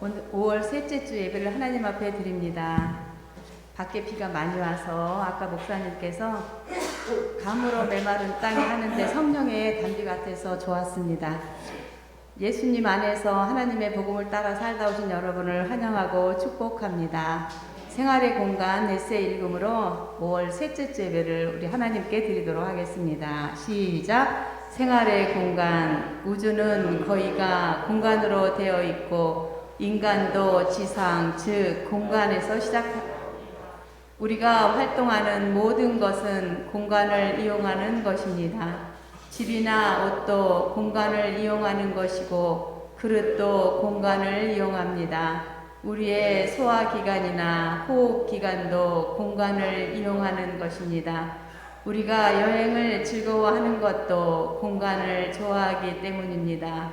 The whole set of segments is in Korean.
오늘 5월 셋째 주 예배를 하나님 앞에 드립니다. 밖에 비가 많이 와서 아까 목사님께서 감으로 메마른 땅에 하는데 성령의 담비 같아서 좋았습니다. 예수님 안에서 하나님의 복음을 따라 살다 오신 여러분을 환영하고 축복합니다. 생활의 공간 에세 읽음으로 5월 셋째 주 예배를 우리 하나님께 드리도록 하겠습니다. 시작! 생활의 공간, 우주는 거의가 공간으로 되어 있고 인간도 지상, 즉 공간에서 우리가 활동하는 모든 것은 공간을 이용하는 것입니다. 집이나 옷도 공간을 이용하는 것이고 그릇도 공간을 이용합니다. 우리의 소화기관이나 호흡기관도 공간을 이용하는 것입니다. 우리가 여행을 즐거워하는 것도 공간을 좋아하기 때문입니다.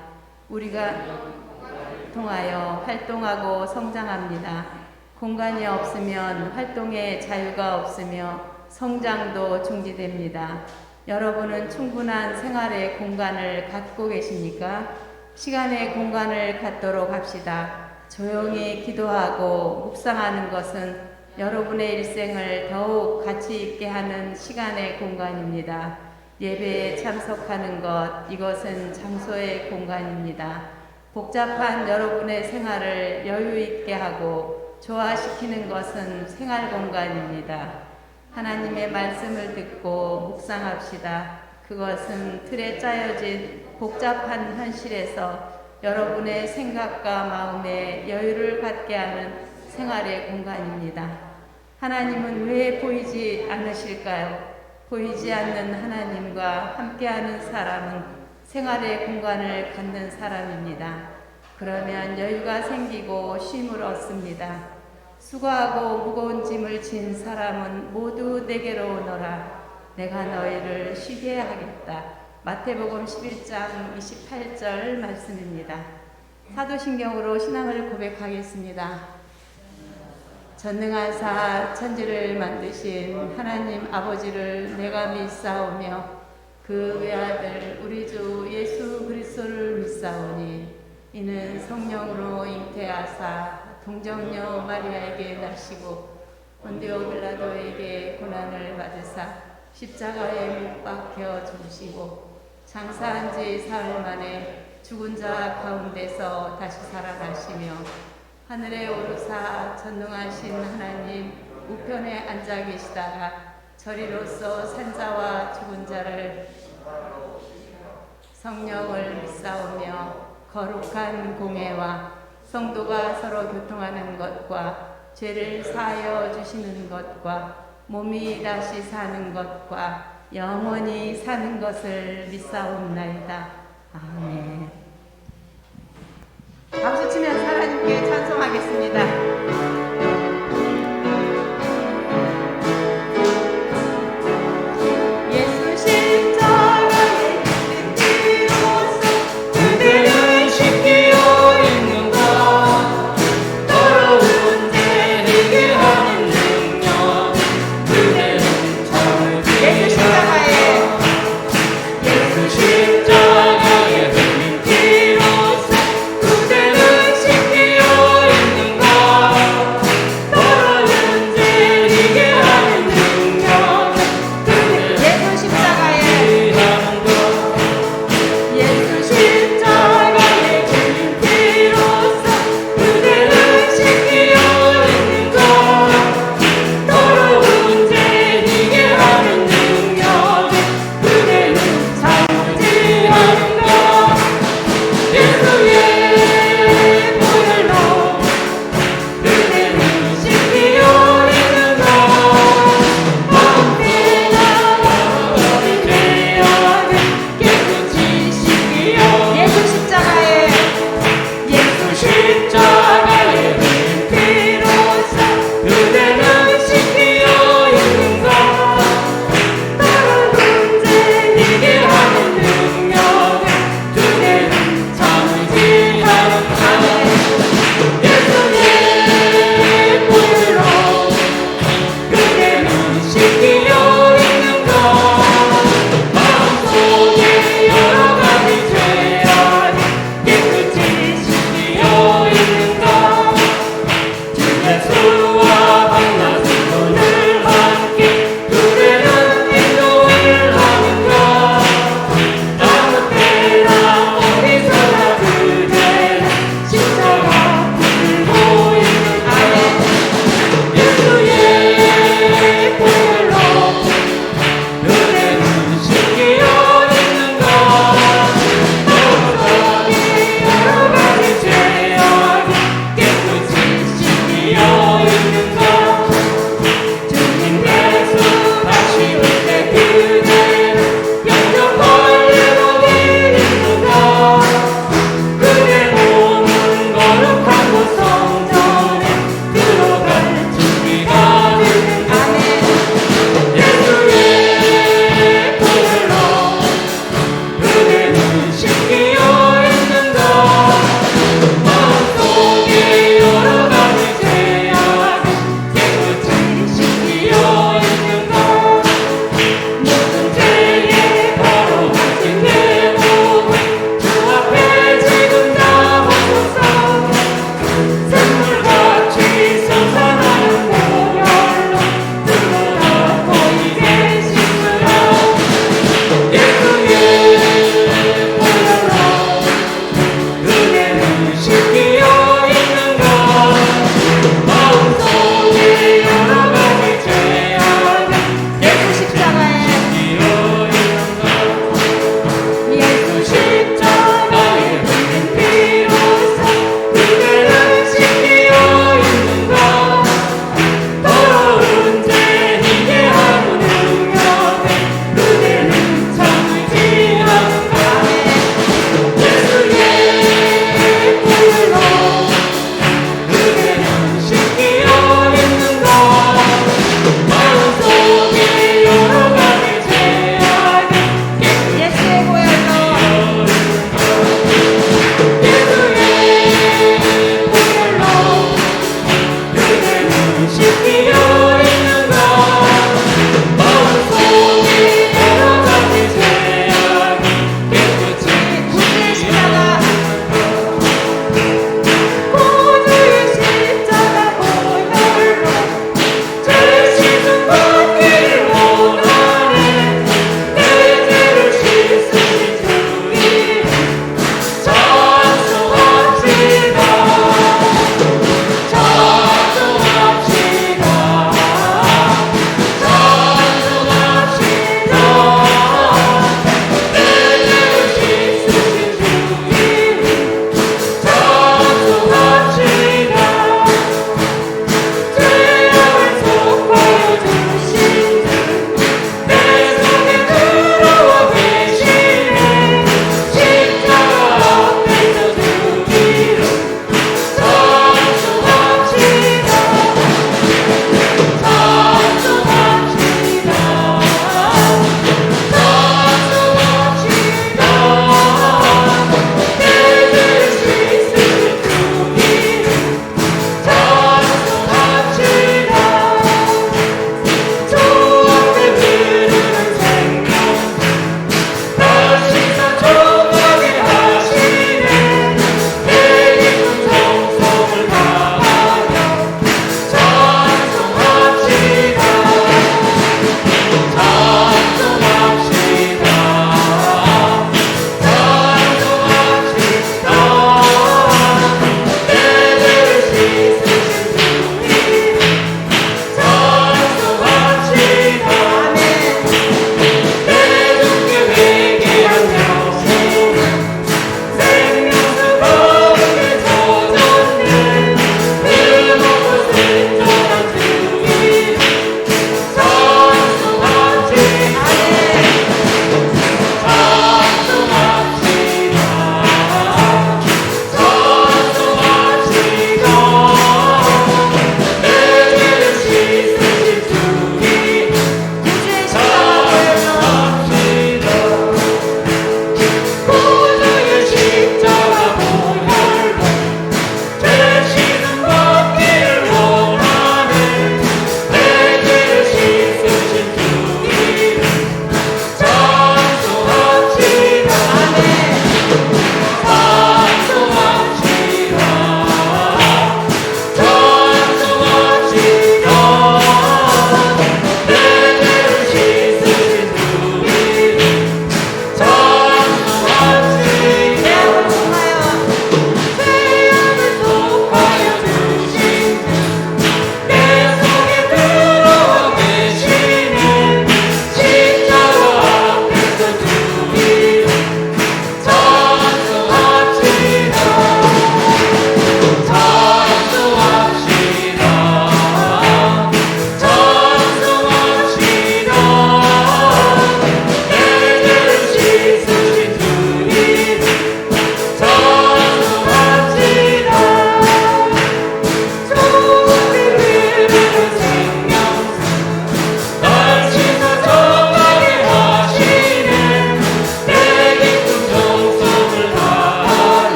우리가 통하여 활동하고 성장합니다. 공간이 없으면 활동의 자유가 없으며 성장도 중지됩니다. 여러분은 충분한 생활의 공간을 갖고 계십니까? 시간의 공간을 갖도록 합시다. 조용히 기도하고 묵상하는 것은 여러분의 일생을 더욱 가치 있게 하는 시간의 공간입니다. 예배에 참석하는 것, 이것은 장소의 공간입니다. 복잡한 여러분의 생활을 여유 있게 하고 조화시키는 것은 생활 공간입니다. 하나님의 말씀을 듣고 묵상합시다. 그것은 틀에 짜여진 복잡한 현실에서 여러분의 생각과 마음에 여유를 갖게 하는 생활의 공간입니다. 하나님은 왜 보이지 않으실까요? 보이지 않는 하나님과 함께하는 사람은 생활의 공간을 갖는 사람입니다. 그러면 여유가 생기고 쉼을 얻습니다. 수고하고 무거운 짐을 진 사람은 모두 내게로 오너라. 내가 너희를 쉬게 하겠다. 마태복음 11장 28절 말씀입니다. 사도신경으로 신앙을 고백하겠습니다. 전능하사 천지를 만드신 하나님 아버지를 내가 믿사오며 그 외아들 우리 주 예수 그리스도를 믿사오니 이는 성령으로 잉태하사 동정녀 마리아에게 나시고 본디오 빌라도에게 고난을 받으사 십자가에 못 박혀 죽으시고 장사한 지 사흘 만에 죽은 자 가운데서 다시 살아나시며 하늘에 오르사 전능하신 하나님 우편에 앉아 계시다가 저리로서 산자와 죽은 자를 성령을 믿사오며 거룩한 공회와 성도가 서로 교통하는 것과 죄를 사하여 주시는 것과 몸이 다시 사는 것과 영원히 사는 것을 믿사옵나이다. 아멘. 박수 치면서 하나님께 찬송하겠습니다. 십자가에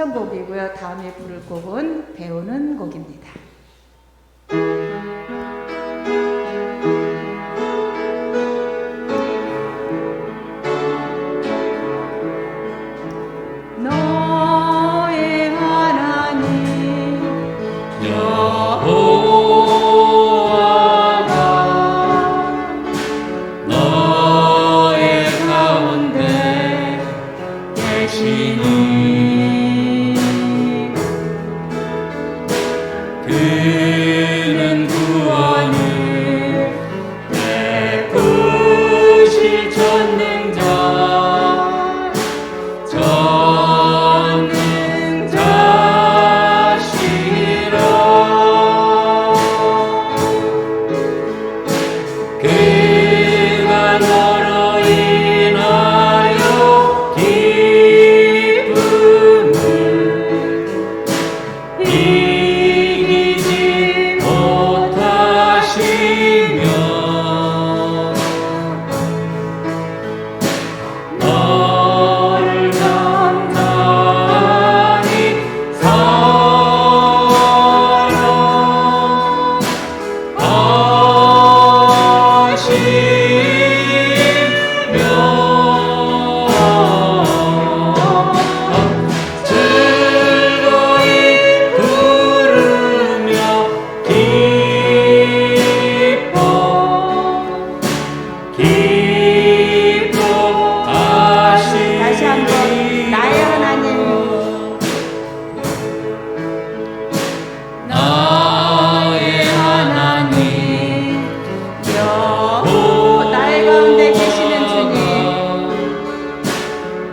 신청곡이고요. 다음에 부를 곡은 배우는 곡입니다. 너의 하나님 여호와가 너의 가운데 계시니 그는 구원을 베푸실 전능자 전능자시라 그가 너로 인하여 기쁨을 이기지 못하시며 너를 단단히 사랑하시며 즐거이 부르며 기뻐하시리라. 다시 한번 나의 하나님 나의 하나님 여호와 나의 가운데 계시는 주님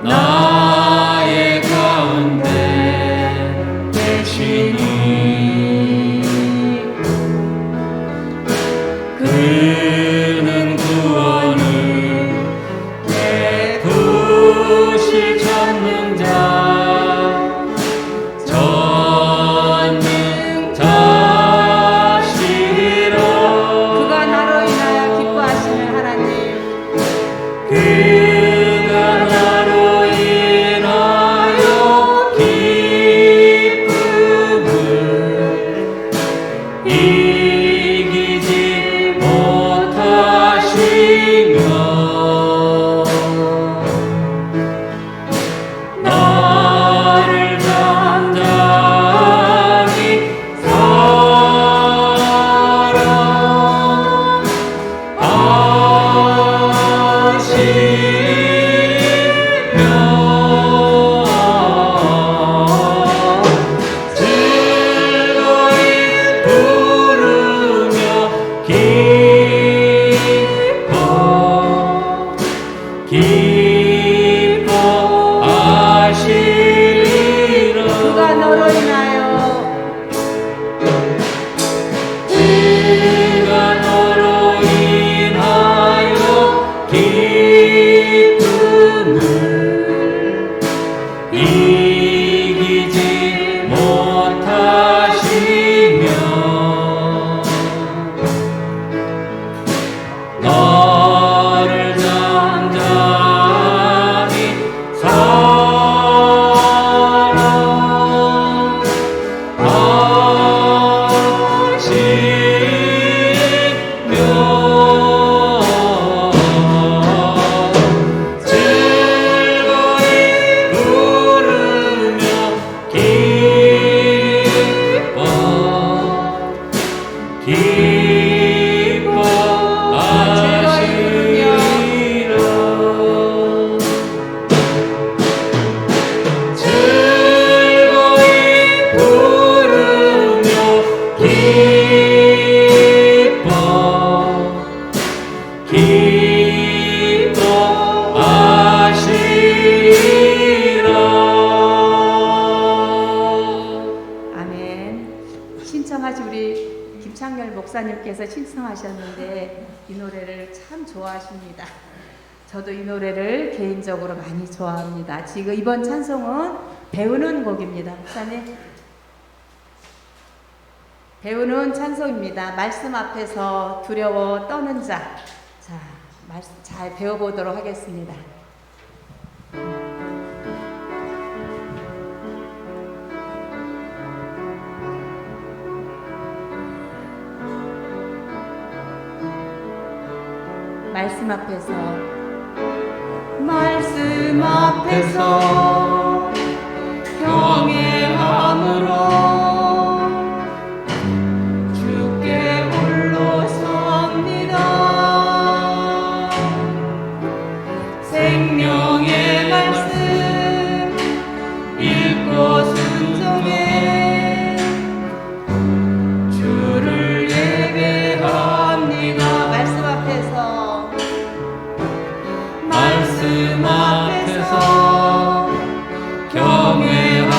나의 가운데 계시니 그는 구원을 베푸실 전능자 전능자시리라 그가 나로 인하여 기뻐하시는 하나님 그가 나로 인하여 기쁨을 이기지 못하시며 나를 단단히 사랑하시며 즐거이 부르며 기뻐하시리라. 그가 너로 인하여 그가 너로 인하여 기쁨을 이기지 못하시며 너를 단단히 사랑하시며 즐거이 부르며 기뻐하시리라. 즐거이 부르며 기뻐하시리라. 아멘. 신청하신 우리 김창렬 목사님께서 신청하셨는데 이 노래를 참 좋아하십니다. 저도 이 노래를 개인적으로 많이 좋아합니다. 지금 이번 찬송은 배우는 곡입니다. 목사님 배우는 찬송입니다. 말씀 앞에서 두려워 떠는 자. 자, 말씀 잘 배워보도록 하겠습니다. 말씀 앞에서 말씀 앞에서 경외함으로 주께 홀로 섭니다. 생명의 말씀 읽고 순종해 주를 예배합니다. 말씀 앞에서 말씀 앞에서 경외함으로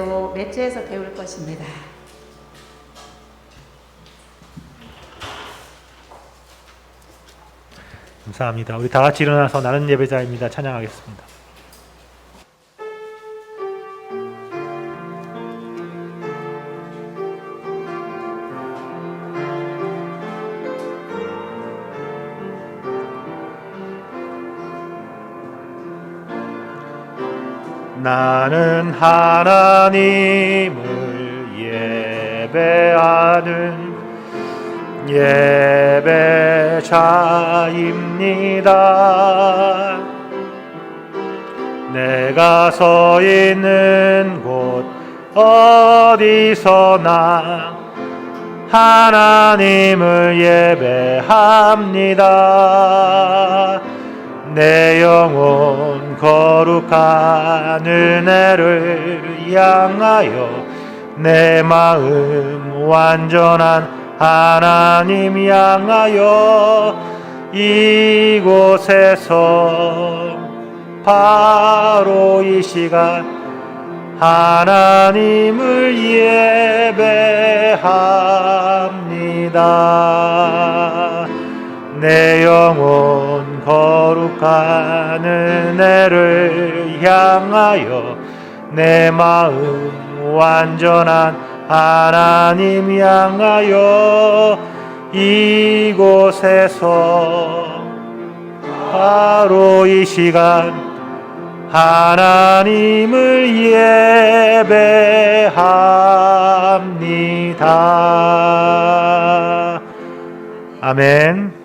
예배로 매체에서 배울 것입니다. 감사합니다. 우리 다 같이 일어나서 나는 예배자입니다. 찬양하겠습니다. 나는 하나님을 예배하는 예배자입니다. 내가 서 있는 곳 어디서나 하나님을 예배합니다. 내 영혼 거룩한 은혜를 향하여 내 마음 완전한 하나님 향하여 이곳에서 바로 이 시간 하나님을 예배합니다. 내 영혼 거룩한 은혜를 향하여 내 마음 완전한 하나님 향하여 이곳에서 바로 이 시간 하나님을 예배합니다. 아멘.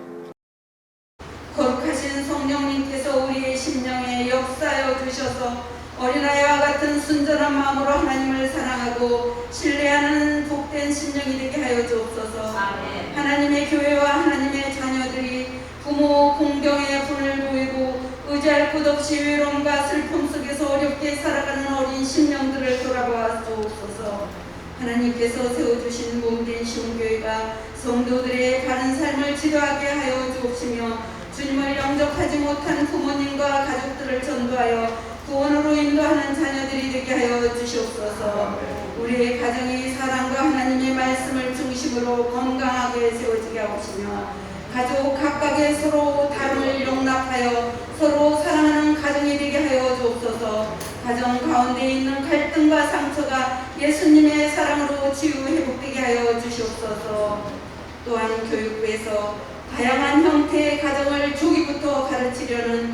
거룩하신 성령님께서 우리의 심령에 역사하여 주셔서 어린아이와 같은 순전한 마음으로 하나님을 사랑하고 신뢰하는 복된 심령이 되게 하여 주옵소서. 아멘. 하나님의 교회와 하나님의 자녀들이 부모 공경에 분을 보이고 의지할 곳 없이 외로움과 슬픔 속에서 어렵게 살아가는 어린 심령들을 돌아보아 주옵소서. 하나님께서 세워주신 몸된 시온교회가 성도들의 바른 삶을 지도하게 하여 주옵시며 주님을 영접하지 못한 부모님과 가족들을 전도하여 구원으로 인도하는 자녀들이 되게 하여 주시옵소서. 우리의 가정이 사랑과 하나님의 말씀을 중심으로 건강하게 세워지게 하옵시며 가족 각각의 서로 다름을 용납하여 서로 사랑하는 가정이 되게 하여 주옵소서. 가정 가운데 있는 갈등과 상처가 예수님의 사랑으로 치유 회복되게 하여 주시옵소서. 또한 교육부에서 다양한 형태의 가정을 조기부터 가르치려는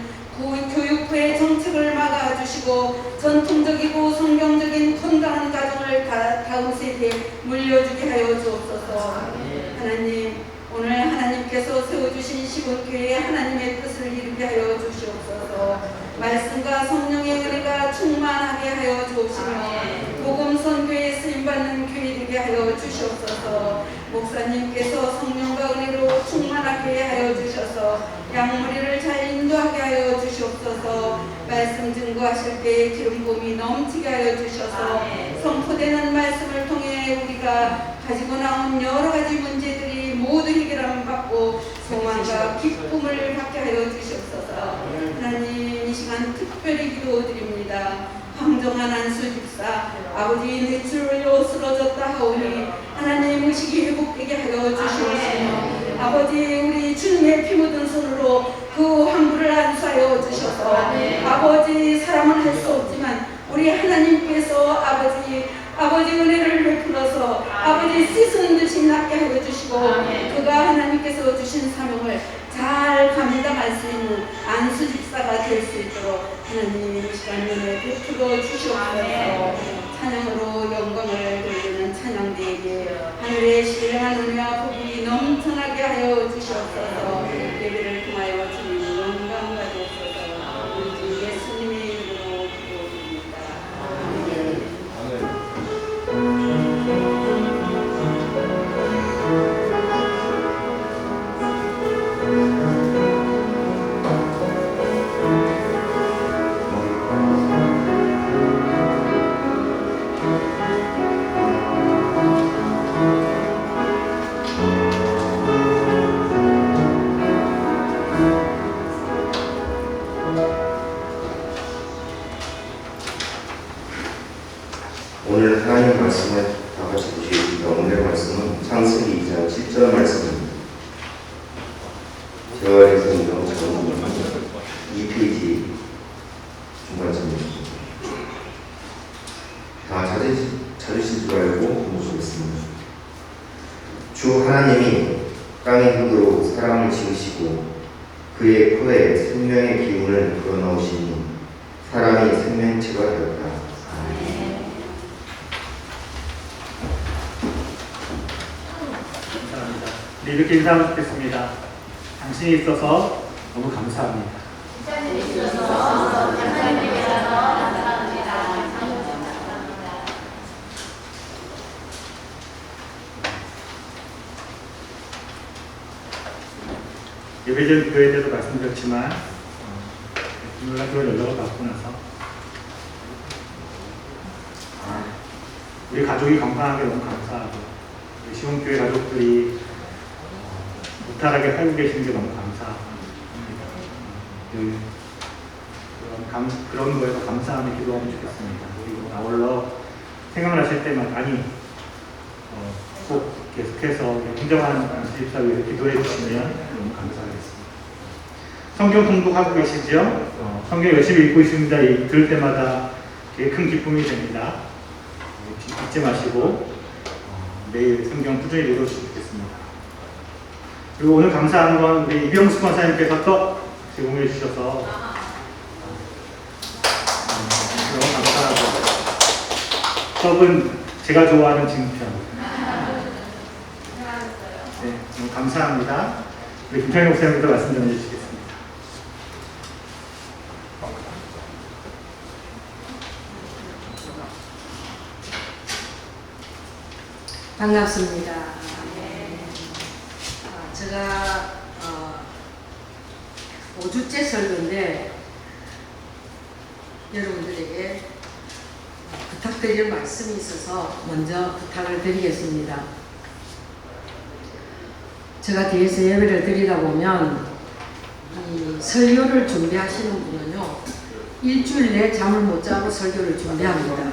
교육부의 정책을 막아주시고 전통적이고 성경적인 건강한 가정을 다음 세대에 물려주게 하여 주옵소서. 하나님, 오늘 하나님께서 세워주신 시온교회에 하나님의 뜻을 이루게 하여 주시옵소서. 말씀과 성령의 은혜가 충만하게 하여 주옵시며 복음 선교에 쓰임받는 교회 되게 하여 주시옵소서. 목사님께서 성령과 은혜로 충만하게 하여 주셔서 양머리를 잘 인도하게 하여 주시옵소서. 말씀 증거하실 때 기름 부음이 넘치게 하여 주셔서 선포되는 말씀을 통해 우리가 가지고 나온 여러 가지 문제들이 모두 해결함을 받고 소망과 기쁨을 받게 하여 주시옵소서. 하나님, 이 시간 특별히 기도드립니다. 황정한 안수 집사 아버지 뇌출로 쓰러졌다 하오니 하나님 의식이 회복되게 하여 주시옵시며 아버지 우리 주님의 피 묻은 손으로 그 황부를 안수하여 주셔서 아버지 사람은 할 수 없지만 우리 하나님께서 아버지 은혜를 베풀어서 아버지 씻은 듯이 낫게 하여 주시고 그가 하나님께서 주신 사명을 잘 감당할 수 있는 안수 집사가 될 수 있도록 하나님 이 시간 은혜 베풀어 주시옵소서. 찬양으로 영광을 돌리는 찬양대에게 하늘의 신령한 은혜와 복이 넘쳐나게 하여 주시옵소서. 예배를 통하여 주님 영광 받으옵소서. 우리 주 예수님의 이름으로 기도드립니다. 오늘 하나님 말씀을 다 같이 보시겠습니다. 오늘의 말씀은 창세기 2장 7절 말씀입니다. 제가 읽은 저는 2페이지 중간쯤입니다. 다 찾으실 줄 알고 공부하겠습니다. 주 하나님이 땅의 흙으로 사람을 지으시고 그의 코에 생명의 기운을 불어넣으시니 사람이 생명체가 되었다. 감사합니다. 네, 이렇게 인사하고 싶겠습니다. 당신이 있어서 너무 감사합니다. 예배전 교회에 대해서 말씀드렸지만 놀랍게 연락을 받고 나서 우리 가족이 건강하게 너무 감사하고 우리 시온교회 가족들이 무탈하게 살고 계시는 게 너무 감사합니다. 그런 거에서 감사함에 기도하면 좋겠습니다. 그리고 아울러 생각나실 때마다 꼭 계속해서 공정한 집사 위해서 기도해 주시면 너무 감사하겠습니다. 성경 통독하고 계시죠? 성경 열심히 읽고 있습니다. 들을 때마다 되게 큰 기쁨이 됩니다. 잊지 마시고 매일 성경 꾸준히 읽어주시면 좋겠습니다. 그리고 오늘 감사한 건 우리 이병수 권사님께서 떡 제공해 주셔서 너무 감사하고 떡은 제가 좋아하는 증편. 네, 너무 감사합니다. 우리 김창희 목사님도 말씀 전해 주시겠습니다. 반갑습니다. 제가 5주째 설교인데 여러분들에게 부탁드릴 말씀이 있어서 먼저 부탁을 드리겠습니다. 제가 뒤에서 예배를 드리다 보면 이 설교를 준비하시는 분은요, 일주일 내에 잠을 못 자고 설교를 준비합니다.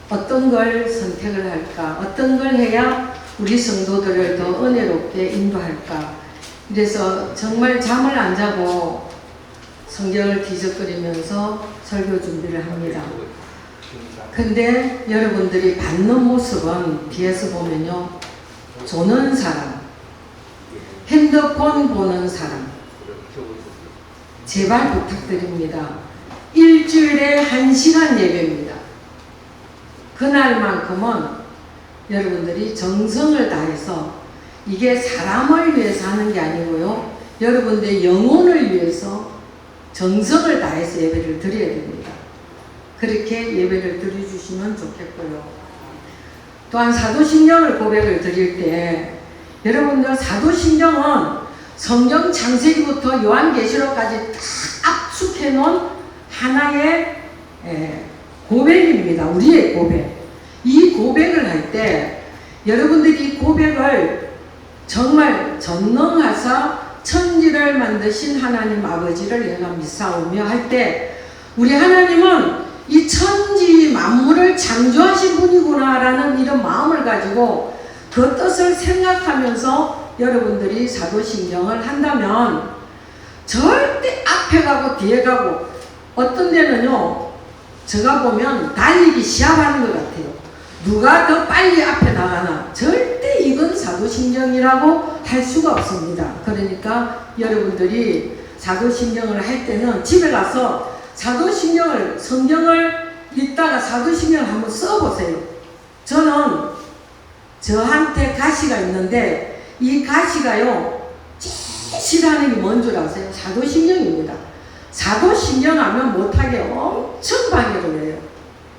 어떤 걸 선택을 할까? 어떤 걸 해야 우리 성도들을 더 은혜롭게 인도할까? 그래서 정말 잠을 안 자고 성경을 뒤적거리면서 설교 준비를 합니다. 근데 여러분들이 받는 모습은 뒤에서 보면요, 조는 사람, 핸드폰 보는 사람, 제발 부탁드립니다. 일주일에 1시간 예배입니다. 그날만큼은 여러분들이 정성을 다해서, 이게 사람을 위해서 하는 게 아니고요, 여러분들의 영혼을 위해서 정성을 다해서 예배를 드려야 됩니다. 그렇게 예배를 드려주시면 좋겠고요. 또한 사도신경을 고백을 드릴 때, 여러분들 사도신경은 성경 창세기부터 요한계시록까지 다 압축해 놓은 하나의 고백입니다. 우리의 고백. 이 고백을 할 때 여러분들이 이 고백을 정말 전능하사 천지를 만드신 하나님 아버지를 내가 믿사오며 할 때, 우리 하나님은 이 천지 만물을 창조하신 분이구나라는 이런 마음을 가지고 그 뜻을 생각하면서 여러분들이 사도신경을 한다면 절대 앞에 가고 뒤에 가고, 어떤 데는요, 제가 보면 달리기 시합하는 것 같아요. 누가 더 빨리 앞에 나가나. 절대 이건 사도신경이라고 할 수가 없습니다. 그러니까 여러분들이 사도신경을 할 때는 집에 가서 사도신경을, 성경을 읽다가 사도신경을 한번 써보세요. 저는 저한테 가시가 있는데 이 가시가요, 제일 싫어하는 게 뭔 줄 아세요? 사도신경입니다. 사도신경 하면 못하게 엄청 방해를 해요.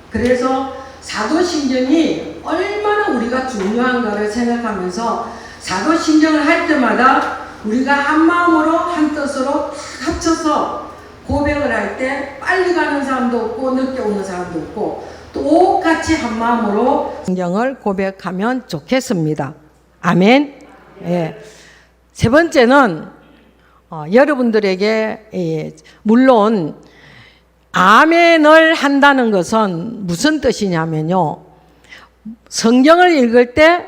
그래서 사도신경이 얼마나 우리가 중요한가를 생각하면서 사도신경을 할 때마다 우리가 한 마음으로 한 뜻으로 합쳐서 고백을 할 때 빨리 가는 사람도 없고 늦게 오는 사람도 없고 똑같이 한 마음으로 신경을 고백하면 좋겠습니다. 아멘. 예. 세 번째는 여러분들에게 물론 아멘을 한다는 것은 무슨 뜻이냐면요. 성경을 읽을 때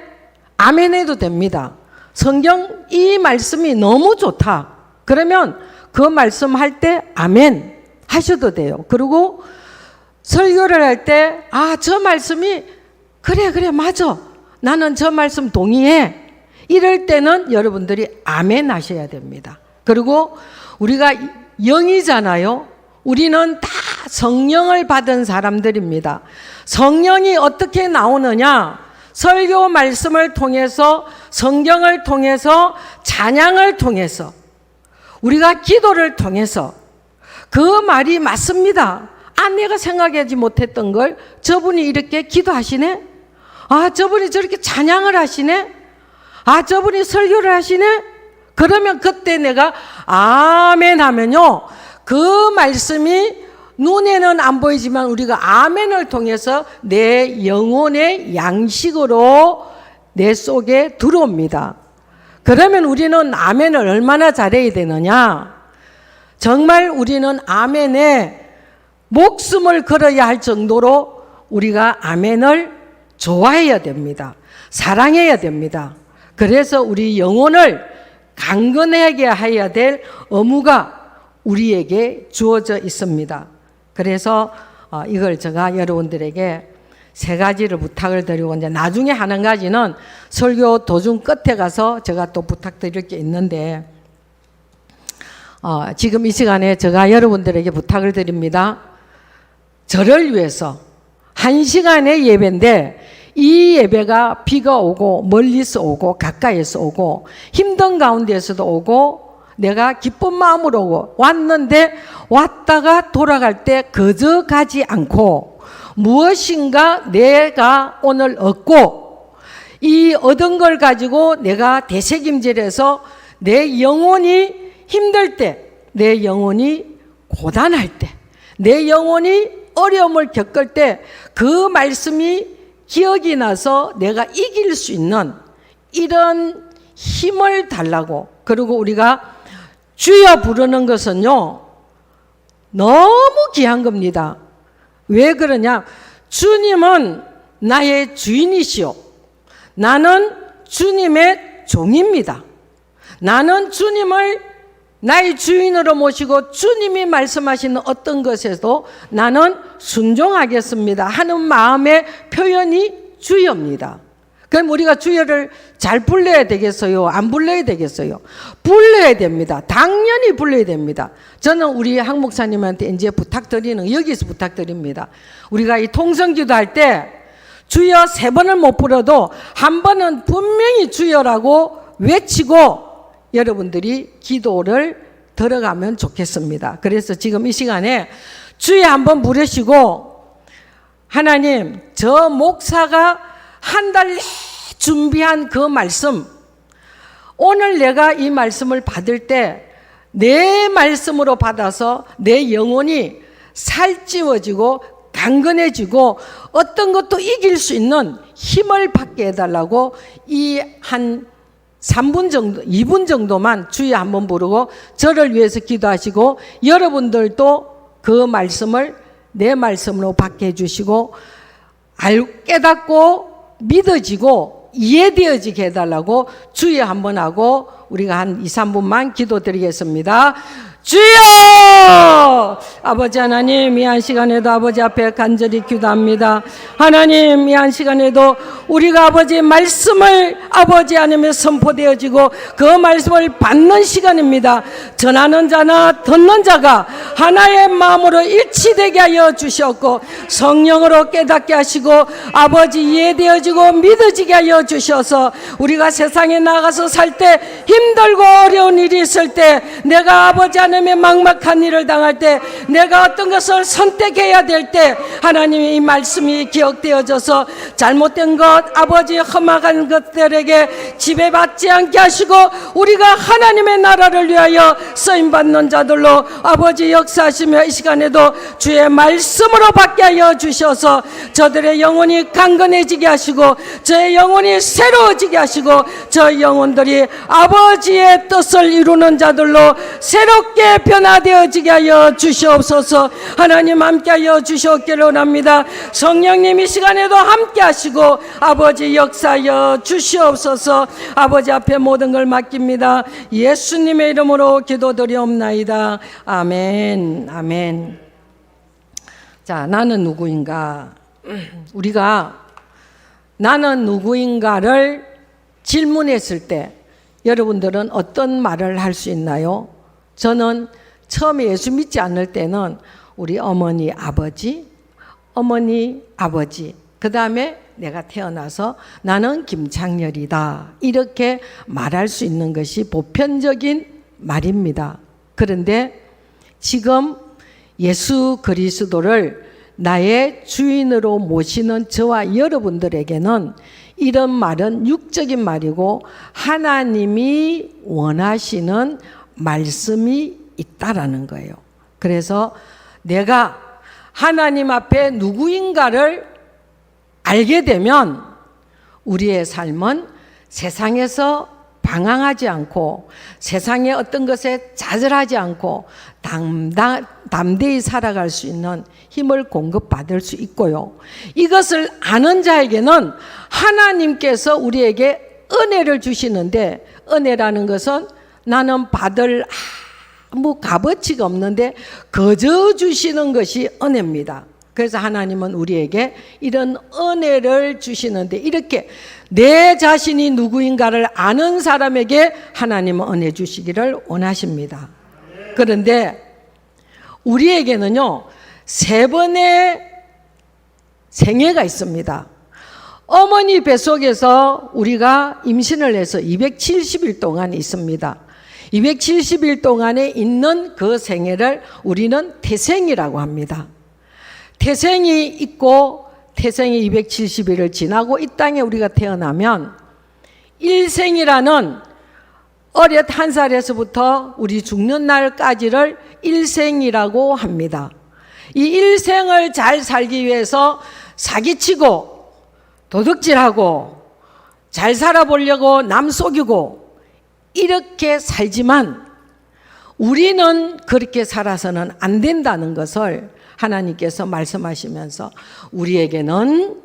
아멘해도 됩니다. 성경 이 말씀이 너무 좋다. 그러면 그 말씀 할 때 아멘 하셔도 돼요. 그리고 설교를 할 때 저 말씀이 그래 맞아. 나는 저 말씀 동의해. 이럴 때는 여러분들이 아멘 하셔야 됩니다. 그리고 우리가 영이잖아요. 우리는 다 성령을 받은 사람들입니다. 성령이 어떻게 나오느냐? 설교 말씀을 통해서, 성경을 통해서, 찬양을 통해서, 우리가 기도를 통해서. 그 말이 맞습니다. 내가 생각하지 못했던 걸 저분이 이렇게 기도하시네? 저분이 저렇게 찬양을 하시네? 저분이 설교를 하시네? 그러면 그때 내가 아멘 하면요, 그 말씀이 눈에는 안 보이지만 우리가 아멘을 통해서 내 영혼의 양식으로 내 속에 들어옵니다. 그러면 우리는 아멘을 얼마나 잘해야 되느냐? 정말 우리는 아멘에 목숨을 걸어야 할 정도로 우리가 아멘을 좋아해야 됩니다. 사랑해야 됩니다. 그래서 우리 영혼을 강건하게 해야 될 의무가 우리에게 주어져 있습니다. 그래서 이걸 제가 여러분들에게 세 가지를 부탁을 드리고, 이제 나중에 하는 가지는 설교 도중 끝에 가서 제가 또 부탁드릴 게 있는데, 지금 이 시간에 제가 여러분들에게 부탁을 드립니다. 저를 위해서 1시간의 예배인데, 이 예배가 비가 오고 멀리서 오고 가까이서 오고 힘든 가운데에서도 오고 내가 기쁜 마음으로 오고 왔는데, 왔다가 돌아갈 때 그저 가지 않고 무엇인가 내가 오늘 얻고, 이 얻은 걸 가지고 내가 되새김질해서 내 영혼이 힘들 때, 내 영혼이 고단할 때, 내 영혼이 어려움을 겪을 때 그 말씀이 기억이 나서 내가 이길 수 있는 이런 힘을 달라고. 그리고 우리가 주여 부르는 것은요, 너무 귀한 겁니다. 왜 그러냐? 주님은 나의 주인이시오. 나는 주님의 종입니다. 나는 주님을 나의 주인으로 모시고 주님이 말씀하시는 어떤 것에도 나는 순종하겠습니다 하는 마음의 표현이 주여입니다. 그럼 우리가 주여를 잘 불러야 되겠어요? 안 불러야 되겠어요? 불러야 됩니다. 당연히 불러야 됩니다. 저는 우리 학 목사님한테 이제 부탁드리는, 여기서 부탁드립니다. 우리가 이 통성기도 할 때 주여 3번을 못 불러도 한 번은 분명히 주여라고 외치고 여러분들이 기도를 들어가면 좋겠습니다. 그래서 지금 이 시간에 주여 한번 부르시고, 하나님, 저 목사가 한 달 준비한 그 말씀, 오늘 내가 이 말씀을 받을 때 내 말씀으로 받아서 내 영혼이 살찌워지고 강건해지고 어떤 것도 이길 수 있는 힘을 받게 해달라고 이 한 3분 정도, 2분 정도만 주여 한번 부르고 저를 위해서 기도하시고, 여러분들도 그 말씀을 내 말씀으로 받게 해주시고 깨닫고 믿어지고 이해되어지게 해달라고 주여 한번 하고 우리가 한 2, 3분만 기도드리겠습니다. 주여! 아버지 하나님, 이 한 시간에도 아버지 앞에 간절히 기도합니다. 하나님, 이 한 시간에도 우리가 아버지의 말씀을 아버지 안에 선포되어지고 그 말씀을 받는 시간입니다. 전하는 자나 듣는 자가 하나의 마음으로 일치되게 하여 주셨고 성령으로 깨닫게 하시고 아버지 이해되어지고 믿어지게 하여 주셔서 우리가 세상에 나가서 살 때 힘들고 어려운 일이 있을 때, 내가 아버지 하나님의 막막한 일을 당할 때, 내가 어떤 것을 선택해야 될 때 하나님의 이 말씀이 기억되어져서 잘못된 것, 아버지 험악한 것들에게 지배받지 않게 하시고 우리가 하나님의 나라를 위하여 쓰임받는 자들로 아버지 역사하시며 이 시간에도 주의 말씀으로 받게 하여 주셔서 저들의 영혼이 강건해지게 하시고 저의 영혼이 새로워지게 하시고 저 영혼들이 아버지의 뜻을 이루는 자들로 새롭게 함께 변화되어지게 하여 주시옵소서. 하나님 함께하여 주시옵기를 원합니다. 성령님 이 시간에도 함께하시고 아버지 역사하여 주시옵소서. 아버지 앞에 모든 걸 맡깁니다. 예수님의 이름으로 기도드리옵나이다. 아멘. 아멘. 자, 나는 누구인가? 우리가 나는 누구인가를 질문했을 때 여러분들은 어떤 말을 할 수 있나요? 저는 처음에 예수 믿지 않을 때는 우리 어머니, 아버지, 그 다음에 내가 태어나서 나는 김창렬이다. 이렇게 말할 수 있는 것이 보편적인 말입니다. 그런데 지금 예수 그리스도를 나의 주인으로 모시는 저와 여러분들에게는 이런 말은 육적인 말이고 하나님이 원하시는 말씀이 있다라는 거예요. 그래서 내가 하나님 앞에 누구인가를 알게 되면 우리의 삶은 세상에서 방황하지 않고 세상의 어떤 것에 좌절하지 않고 담대히 살아갈 수 있는 힘을 공급받을 수 있고요. 이것을 아는 자에게는 하나님께서 우리에게 은혜를 주시는데, 은혜라는 것은 나는 받을 아무 값어치가 없는데 거저 주시는 것이 은혜입니다. 그래서 하나님은 우리에게 이런 은혜를 주시는데, 이렇게 내 자신이 누구인가를 아는 사람에게 하나님은 은혜 주시기를 원하십니다. 그런데 우리에게는요 3번의 생애가 있습니다. 어머니 뱃속에서 우리가 임신을 해서 270일 동안 있습니다. 270일 동안에 있는 그 생애를 우리는 태생이라고 합니다. 태생이 있고 태생이 270일을 지나고 이 땅에 우리가 태어나면 일생이라는 어렸 1살에서부터 우리 죽는 날까지를 일생이라고 합니다. 이 일생을 잘 살기 위해서 사기치고 도둑질하고 잘 살아보려고 남 속이고 이렇게 살지만 우리는 그렇게 살아서는 안 된다는 것을 하나님께서 말씀하시면서 우리에게는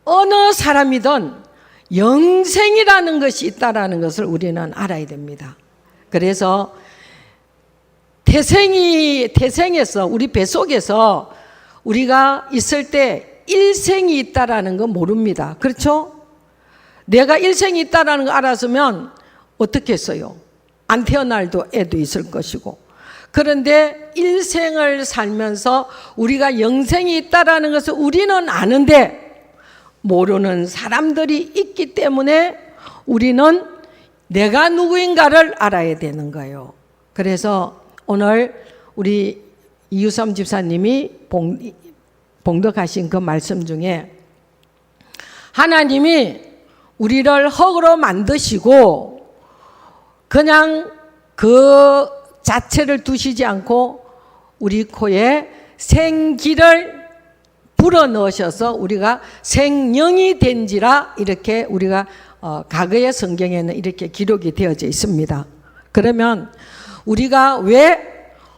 어느 사람이든 영생이라는 것이 있다라는 것을 우리는 알아야 됩니다. 그래서 태생에서 우리 뱃속에서 우리가 있을 때 일생이 있다라는 건 모릅니다. 그렇죠? 내가 일생이 있다라는 거 알았으면 어떻게 했어요? 안 태어날도 애도 있을 것이고. 그런데 일생을 살면서 우리가 영생이 있다라는 것을 우리는 아는데 모르는 사람들이 있기 때문에 우리는 내가 누구인가를 알아야 되는 거예요. 그래서 오늘 우리 이유섬 집사님이 봉독하신 그 말씀 중에 하나님이 우리를 흙으로 만드시고 그냥 그 자체를 두시지 않고 우리 코에 생기를 불어넣으셔서 우리가 생명이 된지라 이렇게 우리가 과거의 성경에는 이렇게 기록이 되어져 있습니다. 그러면 우리가 왜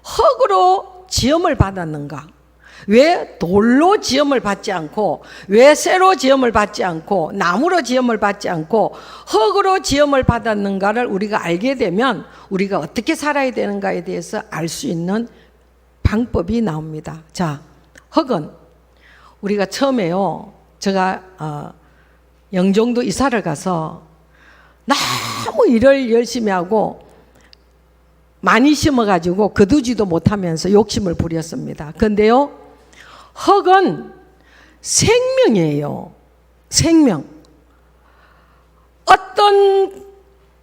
흙으로 지음을 받았는가? 왜 돌로 지음을 받지 않고 왜 쇠로 지음을 받지 않고 나무로 지음을 받지 않고 흙으로 지음을 받았는가를 우리가 알게 되면 우리가 어떻게 살아야 되는가에 대해서 알 수 있는 방법이 나옵니다. 자, 흙은 우리가 처음에요. 제가 영종도 이사를 가서 너무 일을 열심히 하고 많이 심어가지고 거두지도 못하면서 욕심을 부렸습니다. 그런데요, 흙은 생명이에요. 생명.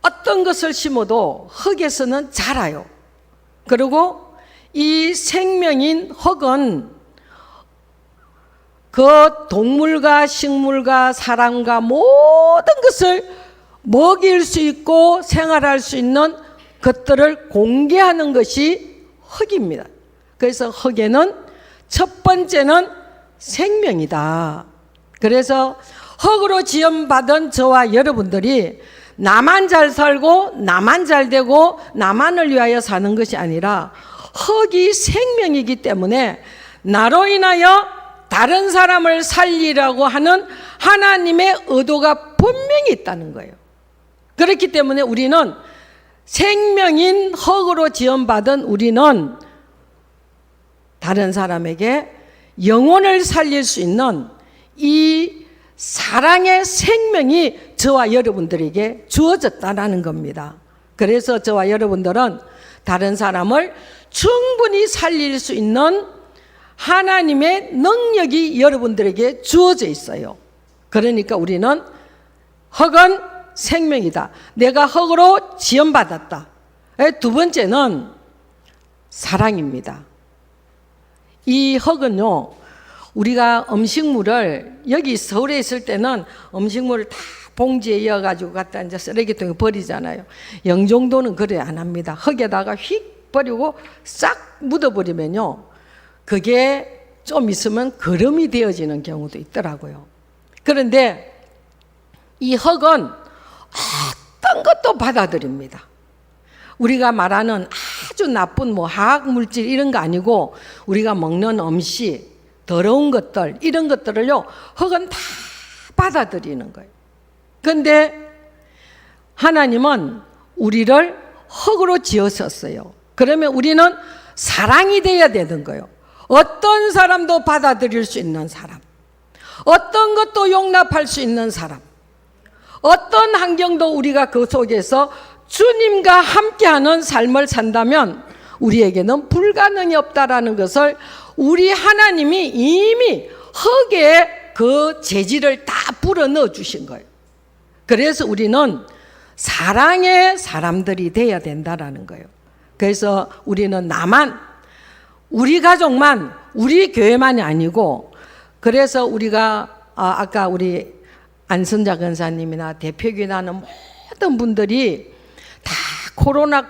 어떤 것을 심어도 흙에서는 자라요. 그리고 이 생명인 흙은 그 동물과 식물과 사람과 모든 것을 먹일 수 있고 생활할 수 있는 것들을 공개하는 것이 흙입니다. 그래서 흙에는 첫 번째는 생명이다. 그래서 흙으로 지음받은 저와 여러분들이 나만 잘 살고 나만 잘 되고 나만을 위하여 사는 것이 아니라 흙이 생명이기 때문에 나로 인하여 다른 사람을 살리라고 하는 하나님의 의도가 분명히 있다는 거예요. 그렇기 때문에 우리는 생명인 흙으로 지원받은 우리는 다른 사람에게 영혼을 살릴 수 있는 이 사랑의 생명이 저와 여러분들에게 주어졌다는 겁니다. 그래서 저와 여러분들은 다른 사람을 충분히 살릴 수 있는 하나님의 능력이 여러분들에게 주어져 있어요. 그러니까 우리는 흙은 생명이다. 내가 흙으로 지원받았다. 두 번째는 사랑입니다. 이 흙은요, 우리가 음식물을 여기 서울에 있을 때는 음식물을 다 봉지에 이어가지고 갖다 이제 쓰레기통에 버리잖아요. 영종도는 그래 안 합니다. 흙에다가 휙 버리고 싹 묻어버리면요, 그게 좀 있으면 거름이 되어지는 경우도 있더라고요. 그런데 이 흙은 어떤 것도 받아들입니다. 우리가 말하는 아주 나쁜 뭐 화학 물질 이런 거 아니고 우리가 먹는 음식, 더러운 것들 이런 것들을요, 흙은 다 받아들이는 거예요. 그런데 하나님은 우리를 흙으로 지으셨어요. 그러면 우리는 사랑이 되어야 되는 거예요. 어떤 사람도 받아들일 수 있는 사람, 어떤 것도 용납할 수 있는 사람, 어떤 환경도 우리가 그 속에서 주님과 함께하는 삶을 산다면 우리에게는 불가능이 없다라는 것을 우리 하나님이 이미 흙에 그 재질을 다 불어넣어 주신 거예요. 그래서 우리는 사랑의 사람들이 되어야 된다라는 거예요. 그래서 우리는 나만, 우리 가족만, 우리 교회만이 아니고, 그래서 우리가 아까 우리 안선자 권사님이나 대표기나는 모든 분들이 다 코로나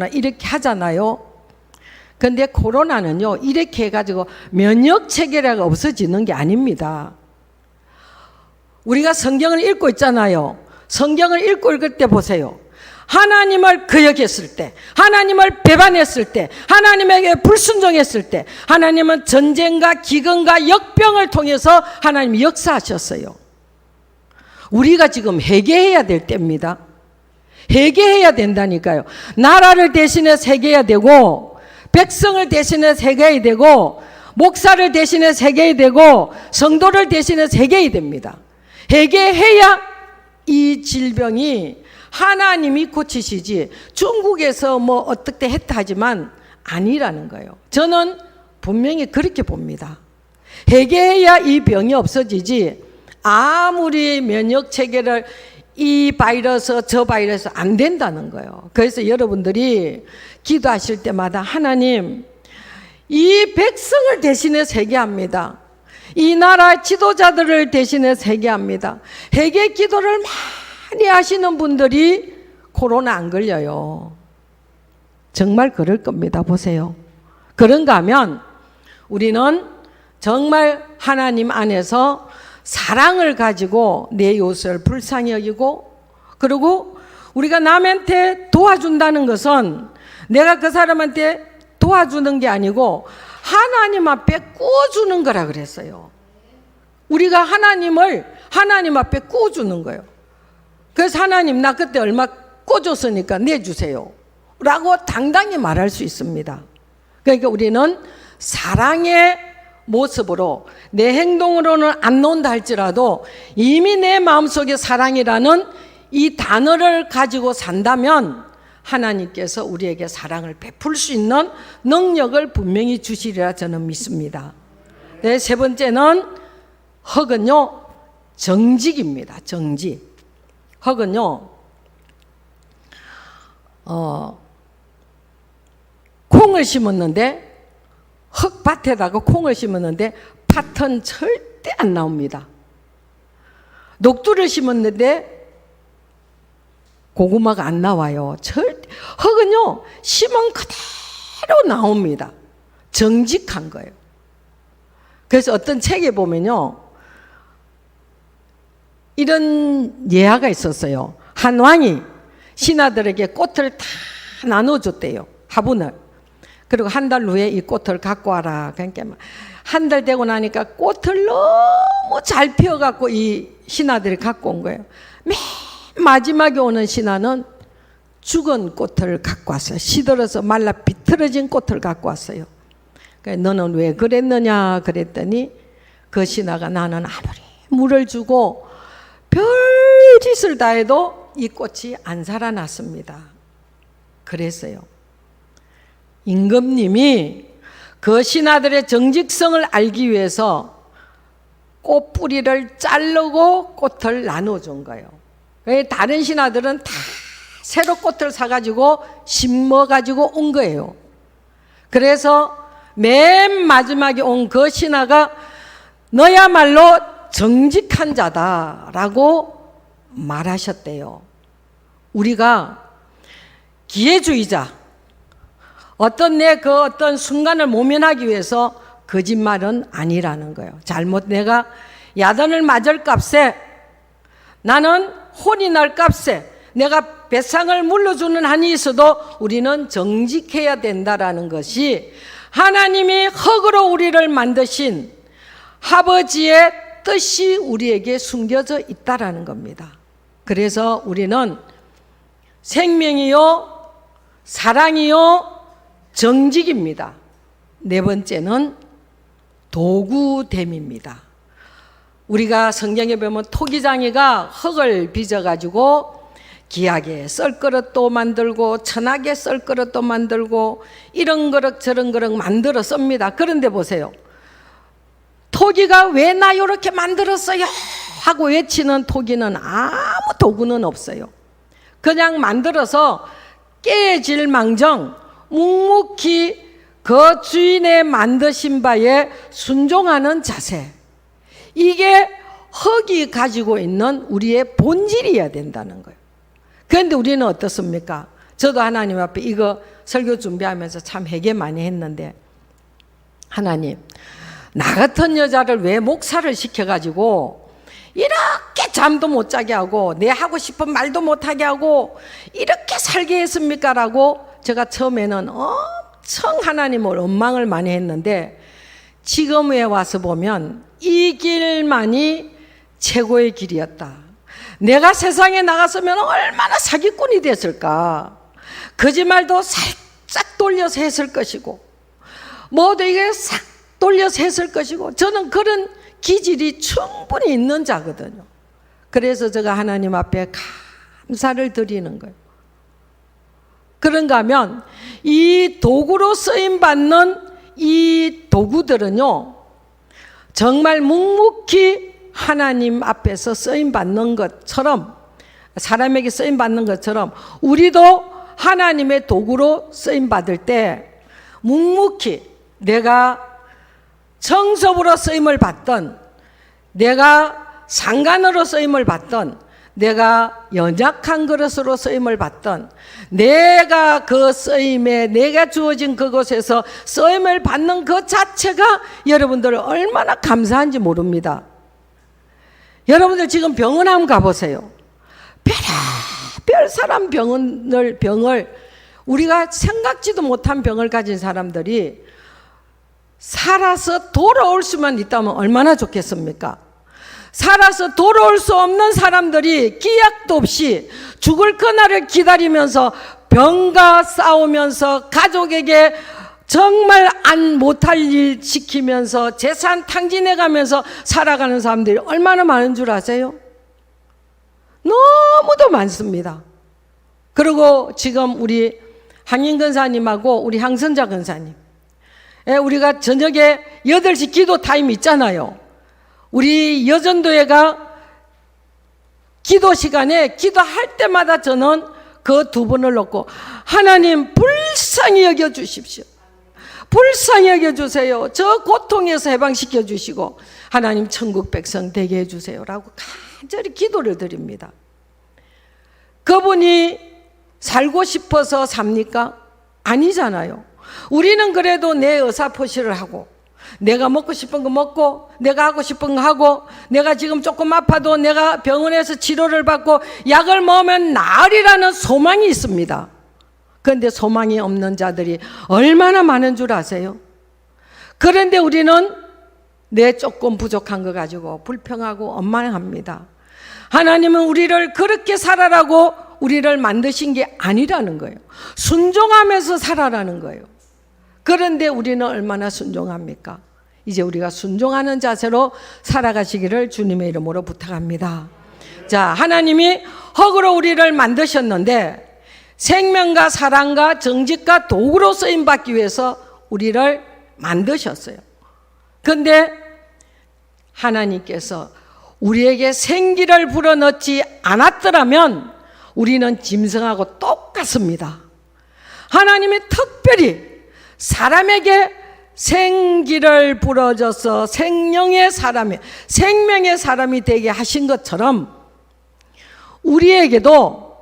이렇게 하잖아요. 근데 코로나는요, 이렇게 해가지고 면역 체계가 없어지는 게 아닙니다. 우리가 성경을 읽고 있잖아요. 성경을 읽을 때 보세요. 하나님을 거역했을 때, 하나님을 배반했을 때, 하나님에게 불순종했을 때, 하나님은 전쟁과 기근과 역병을 통해서 하나님이 역사하셨어요. 우리가 지금 회개해야 될 때입니다. 회개해야 된다니까요. 나라를 대신해서 회개해야 되고, 백성을 대신해서 회개해야 되고, 목사를 대신해서 회개해야 되고, 성도를 대신해서 회개해야 됩니다. 회개해야 이 질병이 하나님이 고치시지, 중국에서 뭐 어떻게 했다 하지만 아니라는 거예요. 저는 분명히 그렇게 봅니다. 회개해야 이 병이 없어지지, 아무리 면역 체계를 이 바이러스 저 바이러스 안 된다는 거예요. 그래서 여러분들이 기도하실 때마다 하나님, 이 백성을 대신해서 회개합니다. 이 나라 지도자들을 대신해서 회개합니다. 회개 기도를 많이 하시는 분들이 코로나 안 걸려요. 정말 그럴 겁니다. 보세요. 그런가 하면 우리는 정말 하나님 안에서 사랑을 가지고 내 이웃을 불쌍히 여기고, 그리고 우리가 남한테 도와준다는 것은 내가 그 사람한테 도와주는 게 아니고 하나님 앞에 구워주는 거라 그랬어요. 우리가 하나님 앞에 구워주는 거예요. 그래서 하나님, 나 그때 얼마 꿔줬으니까 내주세요 라고 당당히 말할 수 있습니다. 그러니까 우리는 사랑의 모습으로, 내 행동으로는 안 나온다 할지라도 이미 내 마음속에 사랑이라는 이 단어를 가지고 산다면 하나님께서 우리에게 사랑을 베풀 수 있는 능력을 분명히 주시리라 저는 믿습니다. 네, 세 번째는 흙은요, 정직입니다. 정직. 흙은요, 콩을 심었는데, 흙밭에다가 콩을 심었는데 팥은 절대 안 나옵니다. 녹두를 심었는데 고구마가 안 나와요. 절대. 흙은요, 심은 그대로 나옵니다. 정직한 거예요. 그래서 어떤 책에 보면요, 이런 예화가 있었어요. 한 왕이 신하들에게 꽃을 다 나눠줬대요. 화분을. 그리고 한 달 후에 이 꽃을 갖고 와라. 그러니까 한 달 되고 나니까 꽃을 너무 잘 피워갖고 이 신하들이 갖고 온 거예요. 맨 마지막에 오는 신하는 죽은 꽃을 갖고 왔어요. 시들어서 말라 비틀어진 꽃을 갖고 왔어요. 그러니까 너는 왜 그랬느냐 그랬더니 그 신하가 나는 아무리 물을 주고 별짓을 다 해도 이 꽃이 안 살아났습니다. 그랬어요. 임금님이 그 신하들의 정직성을 알기 위해서 꽃 뿌리를 자르고 꽃을 나눠준 거예요. 다른 신하들은 다 새로 꽃을 사가지고 심어가지고 온 거예요. 그래서 맨 마지막에 온 그 신하가 너야말로 정직한 자다라고 말하셨대요. 우리가 기회주의자, 어떤 어떤 순간을 모면하기 위해서 거짓말은 아니라는 거예요. 잘못 내가 야단을 맞을 값에, 나는 혼이 날 값에 내가 배상을 물러주는 한이 있어도 우리는 정직해야 된다라는 것이 하나님이 흙으로 우리를 만드신 아버지의 뜻이 우리에게 숨겨져 있다라는 겁니다. 그래서 우리는 생명이요, 사랑이요, 정직입니다. 네 번째는 도구됨입니다. 우리가 성경에 보면 토기장이가 흙을 빚어가지고 기하게 썰그릇도 만들고 천하게 썰그릇도 만들고 이런 그릇 저런 그릇 만들어 씁니다. 그런데 보세요. 토기가 왜 나 이렇게 만들었어요? 하고 외치는 토기는 아무 도구는 없어요. 그냥 만들어서 깨질 망정 묵묵히 그 주인의 만드신 바에 순종하는 자세, 이게 흙이 가지고 있는 우리의 본질이어야 된다는 거예요. 그런데 우리는 어떻습니까? 저도 하나님 앞에 이거 설교 준비하면서 참 회개 많이 했는데, 하나님, 나 같은 여자를 왜 목사를 시켜가지고 이렇게 잠도 못 자게 하고 내 하고 싶은 말도 못하게 하고 이렇게 살게 했습니까? 라고 제가 처음에는 엄청 하나님을 원망을 많이 했는데, 지금에 와서 보면 이 길만이 최고의 길이었다. 내가 세상에 나갔으면 얼마나 사기꾼이 됐을까. 거짓말도 살짝 돌려서 했을 것이고 모두 이게 싹 돌려서 했을 것이고, 저는 그런 기질이 충분히 있는 자거든요. 그래서 제가 하나님 앞에 감사를 드리는 거예요. 그런가 하면 이 도구로 쓰임받는 이 도구들은요, 정말 묵묵히 하나님 앞에서 쓰임받는 것처럼, 사람에게 쓰임받는 것처럼 우리도 하나님의 도구로 쓰임받을 때 묵묵히 내가 청섭으로 쓰임을 받던, 내가 상관으로 쓰임을 받던, 내가 연약한 그릇으로 쓰임을 받던, 내가 그 쓰임에 내가 주어진 그곳에서 쓰임을 받는 그 자체가 여러분들 얼마나 감사한지 모릅니다. 여러분들 지금 병원 한번 가보세요. 별의별 사람 병을 우리가 생각지도 못한 병을 가진 사람들이 살아서 돌아올 수만 있다면 얼마나 좋겠습니까? 살아서 돌아올 수 없는 사람들이 기약도 없이 죽을 그날을 기다리면서 병과 싸우면서 가족에게 정말 못할 일 지키면서 재산 탕진해가면서 살아가는 사람들이 얼마나 많은 줄 아세요? 너무도 많습니다. 그리고 지금 우리 항인 근사님하고 우리 항선자 근사님, 우리가 저녁에 8시 기도 타임 있잖아요. 우리 여전도회가 기도 시간에 기도할 때마다 저는 그 두 분을 놓고 하나님 불쌍히 여겨주십시오. 불쌍히 여겨주세요. 저 고통에서 해방시켜 주시고 하나님 천국 백성 되게 해주세요 라고 간절히 기도를 드립니다. 그분이 살고 싶어서 삽니까? 아니잖아요. 우리는 그래도 내 의사표시를 하고 내가 먹고 싶은 거 먹고, 내가 하고 싶은 거 하고, 내가 지금 조금 아파도 내가 병원에서 치료를 받고 약을 먹으면 나으리라는 소망이 있습니다. 그런데 소망이 없는 자들이 얼마나 많은 줄 아세요? 그런데 우리는 내 조금 부족한 거 가지고 불평하고 원망합니다. 하나님은 우리를 그렇게 살아라고 우리를 만드신 게 아니라는 거예요. 순종하면서 살아라는 거예요. 그런데 우리는 얼마나 순종합니까? 이제 우리가 순종하는 자세로 살아가시기를 주님의 이름으로 부탁합니다. 자, 하나님이 흙으로 우리를 만드셨는데 생명과 사랑과 정직과 도구로 쓰임받기 위해서 우리를 만드셨어요. 그런데 하나님께서 우리에게 생기를 불어넣지 않았더라면 우리는 짐승하고 똑같습니다. 하나님이 특별히 사람에게 생기를 불어줘서 생명의 사람이 되게 하신 것처럼 우리에게도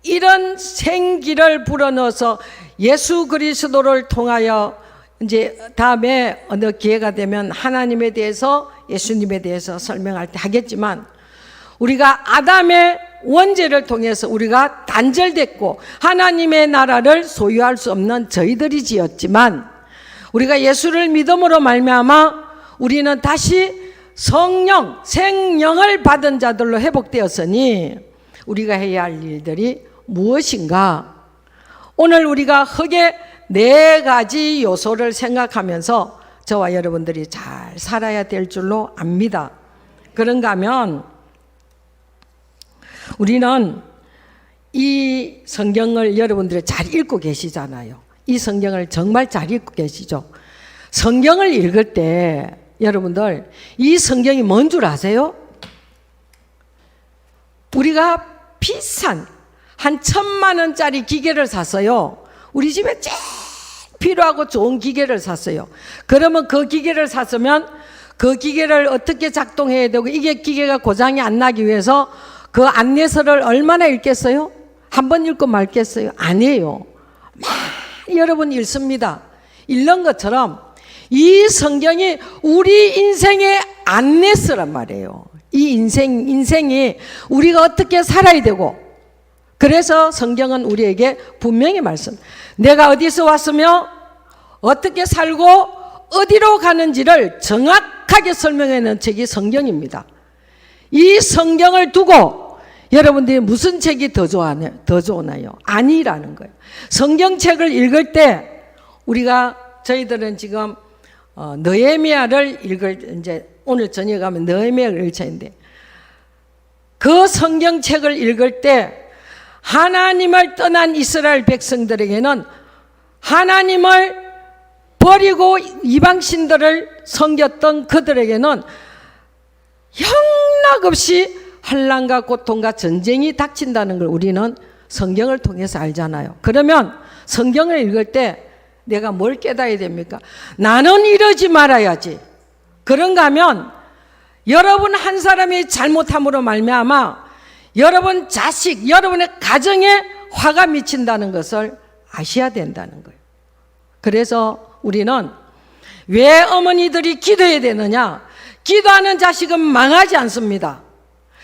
이런 생기를 불어넣어서 예수 그리스도를 통하여 이제 다음에 어느 기회가 되면 하나님에 대해서 예수님에 대해서 설명할 때 하겠지만 우리가 아담의 원죄를 통해서 우리가 단절됐고 하나님의 나라를 소유할 수 없는 저희들이 지었지만 우리가 예수를 믿음으로 말미암아 우리는 다시 성령, 생명을 받은 자들로 회복되었으니 우리가 해야 할 일들이 무엇인가? 오늘 우리가 흙의 4가지 요소를 생각하면서 저와 여러분들이 잘 살아야 될 줄로 압니다. 그런가 하면 우리는 이 성경을 여러분들이 잘 읽고 계시잖아요. 이 성경을 정말 잘 읽고 계시죠. 성경을 읽을 때 여러분들 이 성경이 뭔 줄 아세요? 우리가 비싼 한 1,000만 원짜리 기계를 샀어요. 우리 집에 제일 필요하고 좋은 기계를 샀어요. 그러면 그 기계를 샀으면 그 기계를 어떻게 작동해야 되고 이게 기계가 고장이 안 나기 위해서 그 안내서를 얼마나 읽겠어요? 한 번 읽고 말겠어요? 아니에요. 많이 여러분 읽습니다. 읽는 것처럼 이 성경이 우리 인생의 안내서란 말이에요. 이 인생이 우리가 어떻게 살아야 되고 그래서 성경은 우리에게 분명히 내가 어디서 왔으며 어떻게 살고 어디로 가는지를 정확하게 설명해 놓은 책이 성경입니다. 이 성경을 두고 여러분들이 무슨 책이 더 좋나요? 아니라는 거예요. 성경책을 읽을 때 저희들은 지금 느헤미야를 이제 오늘 저녁에 가면 느헤미야를 읽을 차인데 그 성경책을 읽을 때 하나님을 떠난 이스라엘 백성들에게는 하나님을 버리고 이방신들을 섬겼던 그들에게는 형락없이 환난과 고통과 전쟁이 닥친다는 걸 우리는 성경을 통해서 알잖아요. 그러면 성경을 읽을 때 내가 뭘 깨달아야 됩니까? 나는 이러지 말아야지. 그런가 하면 여러분 한 사람이 잘못함으로 말미암아 여러분 자식, 여러분의 가정에 화가 미친다는 것을 아셔야 된다는 거예요. 그래서 우리는 왜 어머니들이 기도해야 되느냐? 기도하는 자식은 망하지 않습니다.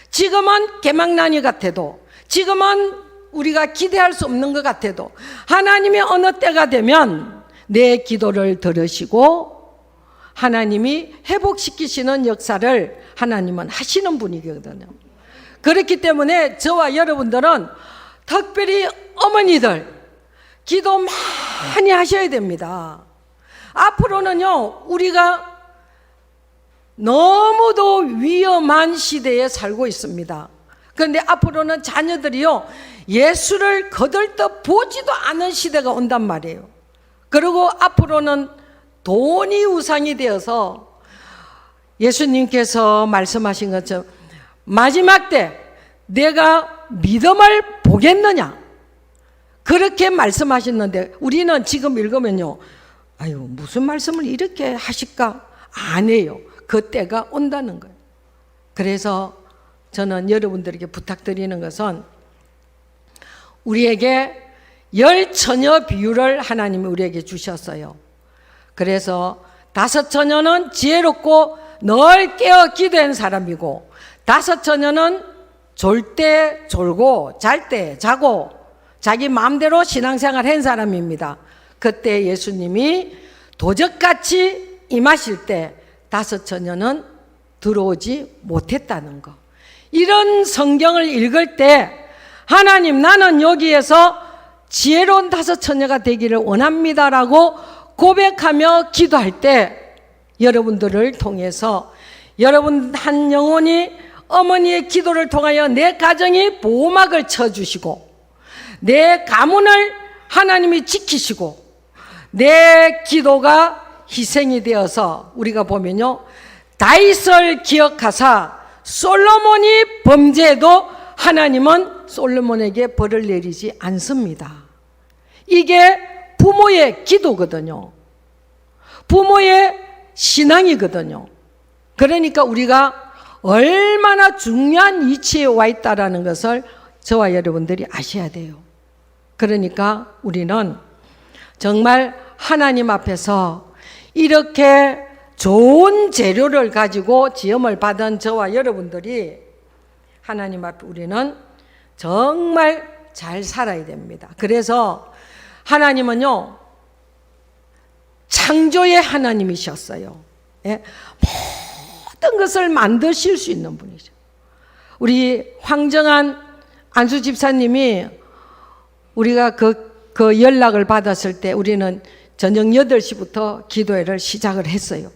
지금은 개망난이 같아도, 지금은 우리가 기대할 수 없는 것 같아도 하나님의 어느 때가 되면 내 기도를 들으시고 하나님이 회복시키시는 역사를 하나님은 하시는 분이거든요. 그렇기 때문에 저와 여러분들은 특별히 어머니들 기도 많이 하셔야 됩니다. 앞으로는요, 우리가 너무도 위험한 시대에 살고 있습니다. 그런데 앞으로는 자녀들이요, 예수를 거들떠 보지도 않은 시대가 온단 말이에요. 그리고 앞으로는 돈이 우상이 되어서 예수님께서 말씀하신 것처럼 마지막 때 내가 믿음을 보겠느냐? 그렇게 말씀하셨는데 우리는 지금 읽으면요, 아유, 무슨 말씀을 이렇게 하실까? 안 해요. 그 때가 온다는 거예요. 그래서 저는 여러분들에게 부탁드리는 것은 우리에게 열 처녀 비유를 하나님이 우리에게 주셨어요. 그래서 다섯 처녀는 지혜롭고 늘 깨어 기도한 사람이고, 다섯 처녀는 졸 때 졸고 잘 때 자고 자기 마음대로 신앙생활 한 사람입니다. 그때 예수님이 도적같이 임하실 때 다섯 처녀는 들어오지 못했다는 거. 이런 성경을 읽을 때 하나님, 나는 여기에서 지혜로운 다섯 처녀가 되기를 원합니다라고 고백하며 기도할 때 여러분들을 통해서 여러분 한 영혼이 어머니의 기도를 통하여 내 가정이 보호막을 쳐주시고 내 가문을 하나님이 지키시고 내 기도가 희생이 되어서 우리가 보면요, 다윗을 기억하사 솔로몬이 범죄해도 하나님은 솔로몬에게 벌을 내리지 않습니다. 이게 부모의 기도거든요. 부모의 신앙이거든요. 그러니까 우리가 얼마나 중요한 위치에 와 있다는 것을 저와 여러분들이 아셔야 돼요. 그러니까 우리는 정말 하나님 앞에서 이렇게 좋은 재료를 가지고 지음을 받은 저와 여러분들이 하나님 앞에 우리는 정말 잘 살아야 됩니다. 그래서 하나님은요, 창조의 하나님이셨어요. 예? 모든 것을 만드실 수 있는 분이죠. 우리 황정한 안수 집사님이 우리가 그 연락을 받았을 때 우리는 저녁 8시부터 기도회를 시작을 했어요.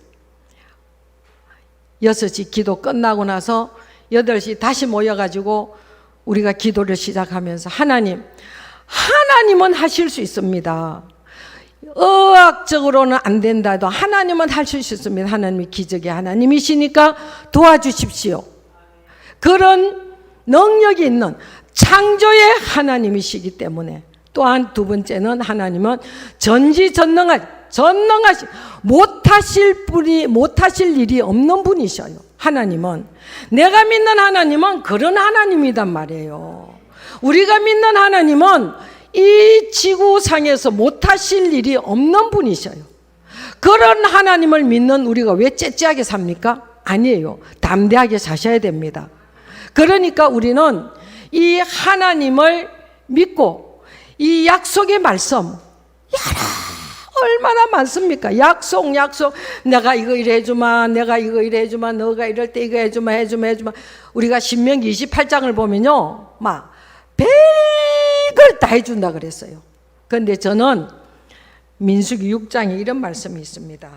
6시 기도 끝나고 나서 8시 다시 모여가지고 우리가 기도를 시작하면서 하나님은 하실 수 있습니다. 의학적으로는 안 된다 해도 하나님은 하실 수 있습니다. 하나님이 기적의 하나님이시니까 도와주십시오. 그런 능력이 있는 창조의 하나님이시기 때문에, 또한 두 번째는 하나님은 전능하시 못하실 일이 없는 분이셔요. 하나님은, 내가 믿는 하나님은 그런 하나님이단 말이에요. 우리가 믿는 하나님은 이 지구상에서 못하실 일이 없는 분이셔요. 그런 하나님을 믿는 우리가 왜 째째하게 삽니까? 아니에요. 담대하게 사셔야 됩니다. 그러니까 우리는 이 하나님을 믿고 이 약속의 말씀, 얼마나 많습니까? 약속. 내가 이거 이래 해주마, 내가 이거 이래 해주마, 너가 이럴 때 이거 해주마. 우리가 신명기 28장을 보면요, 막 별걸 다 해준다 그랬어요. 그런데 저는 민수기 6장에 이런 말씀이 있습니다.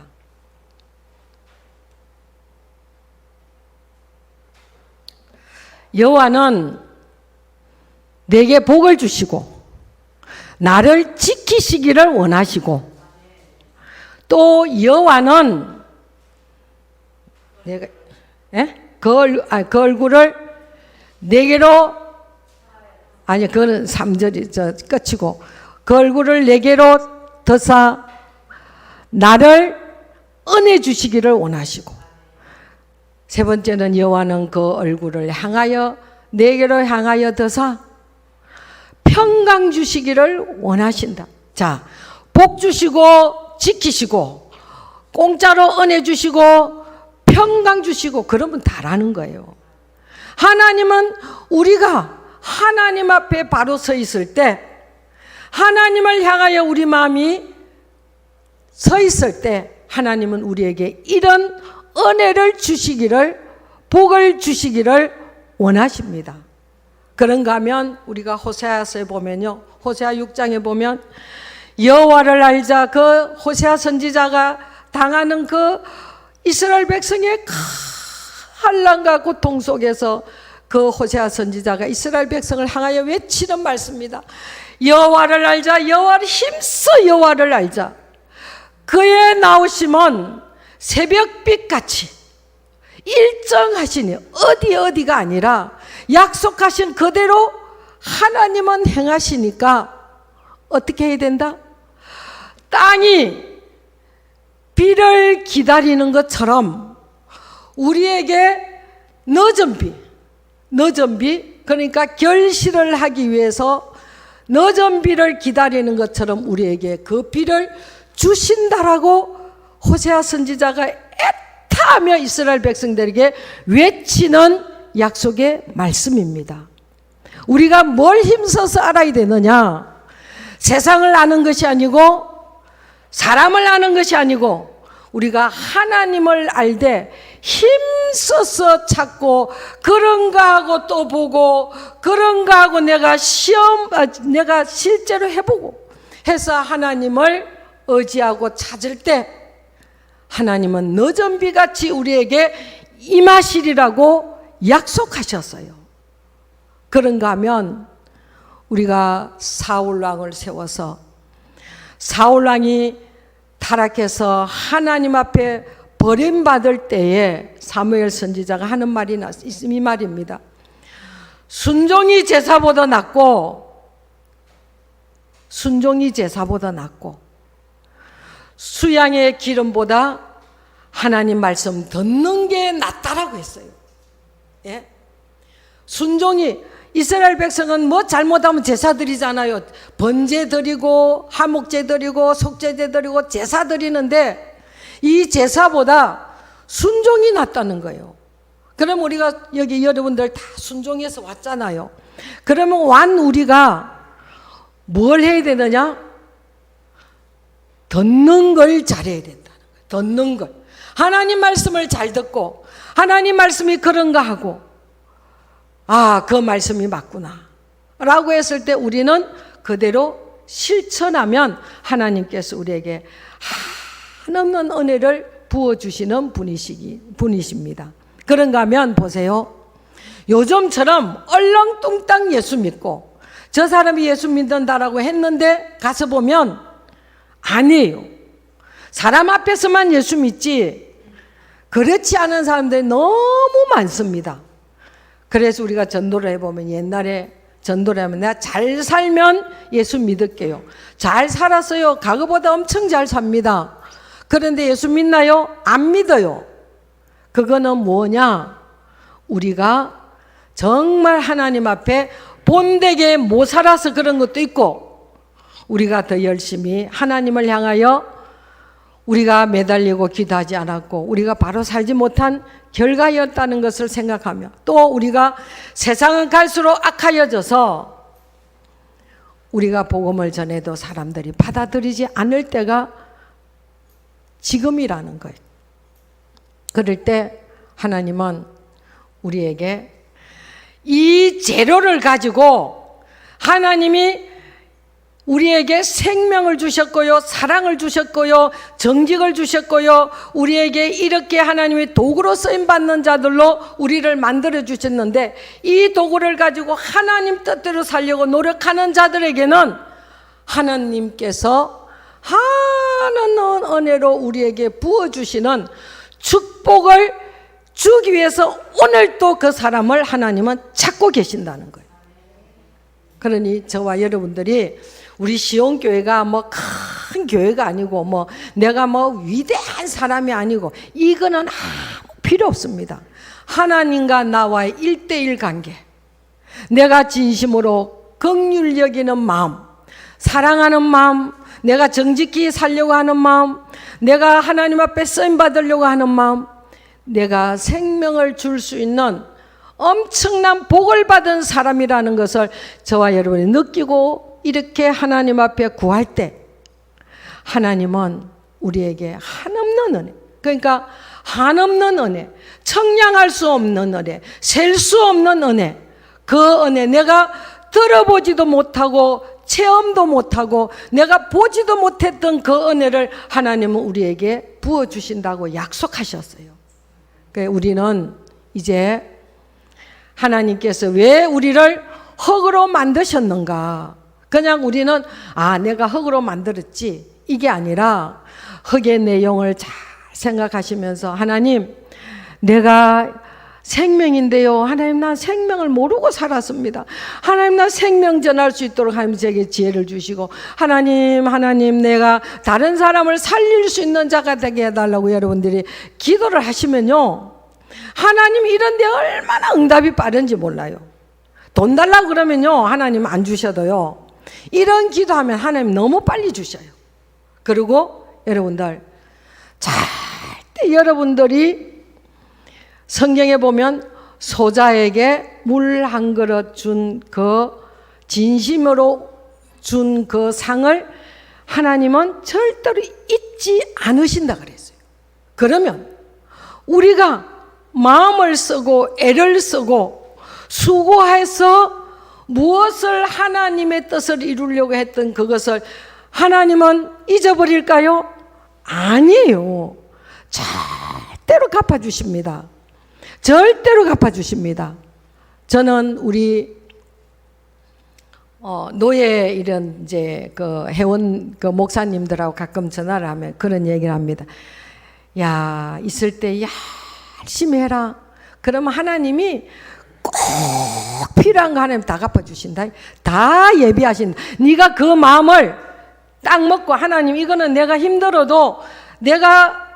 여호와는 내게 복을 주시고 나를 지키시기를 원하시고, 또 여호와는 내가 그 얼굴을 내게로, 아니 그거는 3절이 끝이고, 그 얼굴을 내게로 드사 나를 은혜 주시기를 원하시고, 세 번째는 여호와는 그 얼굴을 향하여 내게로 향하여 드사 평강 주시기를 원하신다. 자, 복 주시고 지키시고 공짜로 은혜 주시고 평강 주시고 그러면 다라는 거예요. 하나님은 우리가 하나님 앞에 바로 서 있을 때, 하나님을 향하여 우리 마음이 서 있을 때 하나님은 우리에게 이런 은혜를 주시기를, 복을 주시기를 원하십니다. 그런가 하면 우리가 호세아서에 보면요, 호세아 6장에 보면 여호와를 알자, 그 호세아 선지자가 당하는 그 이스라엘 백성의 환난과 고통 속에서 그 호세아 선지자가 이스라엘 백성을 향하여 외치는 말씀입니다. 여호와를 알자, 여호와를 힘써 여호와를 알자. 그의 나오심은 새벽빛같이 일정하시니 어디가 아니라 약속하신 그대로 하나님은 행하시니까 어떻게 해야 된다? 땅이 비를 기다리는 것처럼 우리에게 늦은 비, 그러니까 결실을 하기 위해서 늦은 비를 기다리는 것처럼 우리에게 그 비를 주신다라고 호세아 선지자가 애타하며 이스라엘 백성들에게 외치는 약속의 말씀입니다. 우리가 뭘 힘써서 알아야 되느냐? 세상을 아는 것이 아니고 사람을 아는 것이 아니고 우리가 하나님을 알되 힘써서 찾고 그런가 하고 또 보고 그런가 하고 내가 실제로 해보고 해서 하나님을 의지하고 찾을 때 하나님은 늦은 비같이 우리에게 임하시리라고 약속하셨어요. 그런가 하면 우리가 사울왕을 세워서 사울왕이 타락해서 하나님 앞에 버림받을 때에 사무엘 선지자가 하는 말이 이 말입니다. 순종이 제사보다 낫고 수양의 기름보다 하나님 말씀 듣는 게 낫다라고 했어요. 예? 순종이 이스라엘 백성은 뭐 잘못하면 제사 드리잖아요. 번제 드리고 화목제 드리고 속죄제 드리고 제사 드리는데 이 제사보다 순종이 낫다는 거예요. 그럼 우리가 여기 여러분들 다 순종해서 왔잖아요. 그러면 완 우리가 뭘 해야 되느냐? 듣는 걸 잘해야 된다는 거예요. 듣는 걸. 하나님 말씀을 잘 듣고 하나님 말씀이 그런가 하고 아, 그 말씀이 맞구나 라고 했을 때 우리는 그대로 실천하면 하나님께서 우리에게 한없는 은혜를 부어주시는 분이십니다. 그런가 하면 보세요. 요즘처럼 얼렁뚱땅 예수 믿고 저 사람이 예수 믿는다라고 했는데 가서 보면 아니에요. 사람 앞에서만 예수 믿지 그렇지 않은 사람들이 너무 많습니다. 그래서 우리가 전도를 해보면 옛날에 전도를 하면 내가 잘 살면 예수 믿을게요. 잘 살았어요. 과거보다 엄청 잘 삽니다. 그런데 예수 믿나요? 안 믿어요. 그거는 뭐냐? 우리가 정말 하나님 앞에 본되게 못 살아서 그런 것도 있고 우리가 더 열심히 하나님을 향하여 우리가 매달리고 기도하지 않았고 우리가 바로 살지 못한 결과였다는 것을 생각하며 또 우리가 세상은 갈수록 악하여져서 우리가 복음을 전해도 사람들이 받아들이지 않을 때가 지금이라는 거예요. 그럴 때 하나님은 우리에게 이 재료를 가지고 하나님이 우리에게 생명을 주셨고요, 사랑을 주셨고요, 정직을 주셨고요, 우리에게 이렇게 하나님이 도구로 쓰임받는 자들로 우리를 만들어 주셨는데 이 도구를 가지고 하나님 뜻대로 살려고 노력하는 자들에게는 하나님께서 하나님 은혜로 우리에게 부어주시는 축복을 주기 위해서 오늘 또 그 사람을 하나님은 찾고 계신다는 거예요. 그러니 저와 여러분들이 우리 시온교회가 뭐 큰 교회가 아니고 뭐 내가 뭐 위대한 사람이 아니고 이거는 아무 필요 없습니다. 하나님과 나와의 1:1 관계, 내가 진심으로 긍휼 여기는 마음, 사랑하는 마음, 내가 정직히 살려고 하는 마음, 내가 하나님 앞에 쓰임 받으려고 하는 마음, 내가 생명을 줄 수 있는 엄청난 복을 받은 사람이라는 것을 저와 여러분이 느끼고 이렇게 하나님 앞에 구할 때 하나님은 우리에게 한없는 은혜, 그러니까 한없는 은혜, 청량할 수 없는 은혜, 셀 수 없는 은혜, 그 은혜 내가 들어보지도 못하고 체험도 못하고 내가 보지도 못했던 그 은혜를 하나님은 우리에게 부어주신다고 약속하셨어요. 그러니까 우리는 이제 하나님께서 왜 우리를 흙으로 만드셨는가? 그냥 우리는 내가 흙으로 만들었지 이게 아니라 흙의 내용을 잘 생각하시면서 하나님, 내가 생명인데요, 하나님 난 생명을 모르고 살았습니다. 하나님 난 생명 전할 수 있도록 하나님 제게 지혜를 주시고 하나님 내가 다른 사람을 살릴 수 있는 자가 되게 해달라고 여러분들이 기도를 하시면요, 하나님 이런 데 얼마나 응답이 빠른지 몰라요. 돈 달라고 그러면요 하나님 안 주셔도요, 이런 기도하면 하나님 너무 빨리 주셔요. 그리고 여러분들 절대 여러분들이 성경에 보면 소자에게 물 한 그릇 준 그 진심으로 준 그 상을 하나님은 절대로 잊지 않으신다 그랬어요. 그러면 우리가 마음을 쓰고 애를 쓰고 수고해서 무엇을 하나님의 뜻을 이루려고 했던 그것을 하나님은 잊어버릴까요? 아니에요. 절대로 갚아주십니다. 절대로 갚아주십니다. 저는 우리 노예 이런 이제 그 회원 그 목사님들하고 가끔 전화를 하면 그런 얘기를 합니다. 야, 있을 때 열심히 해라. 그러면 하나님이 꼭 필요한 거 하나님 다 갚아주신다. 다 예비하신다. 네가 그 마음을 딱 먹고 하나님 이거는 내가 힘들어도 내가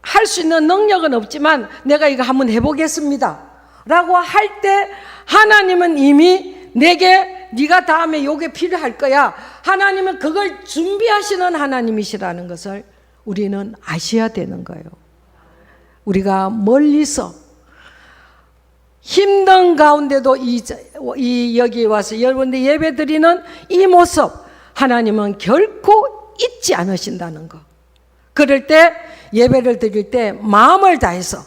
할 수 있는 능력은 없지만 내가 이거 한번 해보겠습니다 라고 할 때 하나님은 이미 내게 네가 다음에 요게 필요할 거야. 하나님은 그걸 준비하시는 하나님이시라는 것을 우리는 아셔야 되는 거예요. 우리가 멀리서 힘든 가운데도 여기 와서 여러분들 예배 드리는 이 모습 하나님은 결코 잊지 않으신다는 거. 그럴 때 예배를 드릴 때 마음을 다해서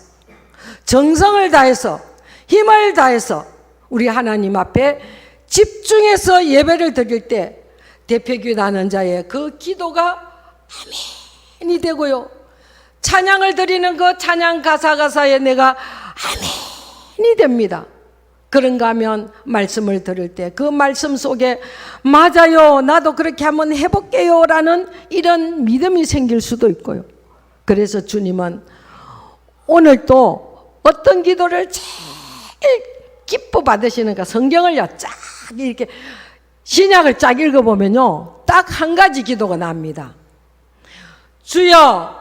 정성을 다해서 힘을 다해서 우리 하나님 앞에 집중해서 예배를 드릴 때 대표교회 나는 자의 그 기도가 아멘이 되고요. 찬양을 드리는 그 찬양 가사에 내가 아멘이 됩니다. 그런가 하면 말씀을 들을 때 그 말씀 속에 맞아요, 나도 그렇게 한번 해볼게요 라는 이런 믿음이 생길 수도 있고요. 그래서 주님은 오늘 또 어떤 기도를 제일 기뻐 받으시는가. 성경을 쫙 이렇게 신약을 쫙 읽어보면요 딱 한 가지 기도가 납니다. 주여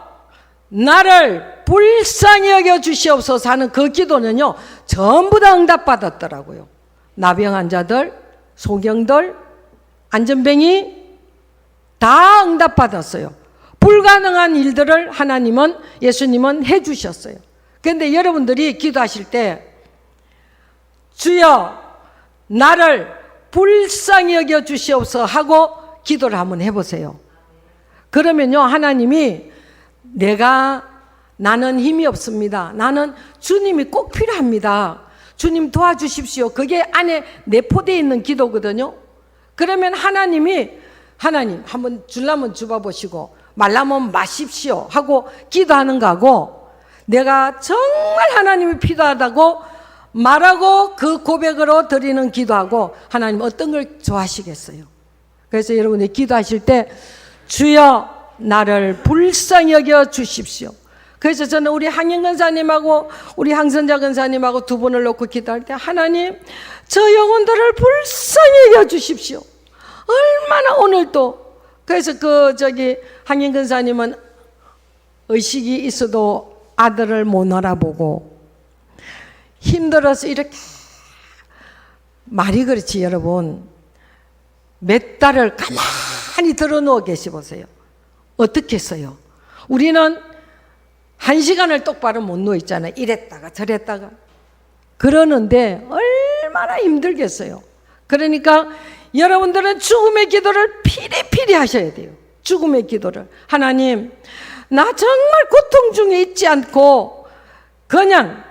나를 불쌍히 여겨 주시옵소서 하는 그 기도는요 전부 다 응답받았더라고요. 나병 환자들, 소경들, 안전뱅이 다 응답받았어요. 불가능한 일들을 하나님은 예수님은 해주셨어요. 그런데 여러분들이 기도하실 때 주여 나를 불쌍히 여겨 주시옵소서 하고 기도를 한번 해보세요. 그러면요 하나님이 나는 힘이 없습니다. 나는 주님이 꼭 필요합니다. 주님 도와주십시오. 그게 안에 내포되어 있는 기도거든요. 그러면 하나님 한번 주려면 주봐보시고 말라면 마십시오 하고 기도하는 거하고 내가 정말 하나님이 필요하다고 말하고 그 고백으로 드리는 기도하고 하나님 어떤 걸 좋아하시겠어요? 그래서 여러분이 기도하실 때 주여 나를 불쌍히 여겨 주십시오. 그래서 저는 우리 항영 근사님하고 우리 항선자 근사님하고 두 분을 놓고 기도할 때 하나님 저 영혼들을 불쌍히 여겨 주십시오. 얼마나 오늘도 그래서 항영 근사님은 의식이 있어도 아들을 못 알아보고 힘들어서 이렇게 말이 그렇지 여러분 몇 달을 가만히 들어누워 계시 보세요. 어떻게 했어요? 우리는 1시간을 똑바로 못 누워 있잖아요. 이랬다가 저랬다가 그러는데 얼마나 힘들겠어요. 그러니까 여러분들은 죽음의 기도를 피리피리 하셔야 돼요. 죽음의 기도를 하나님 나 정말 고통 중에 있지 않고 그냥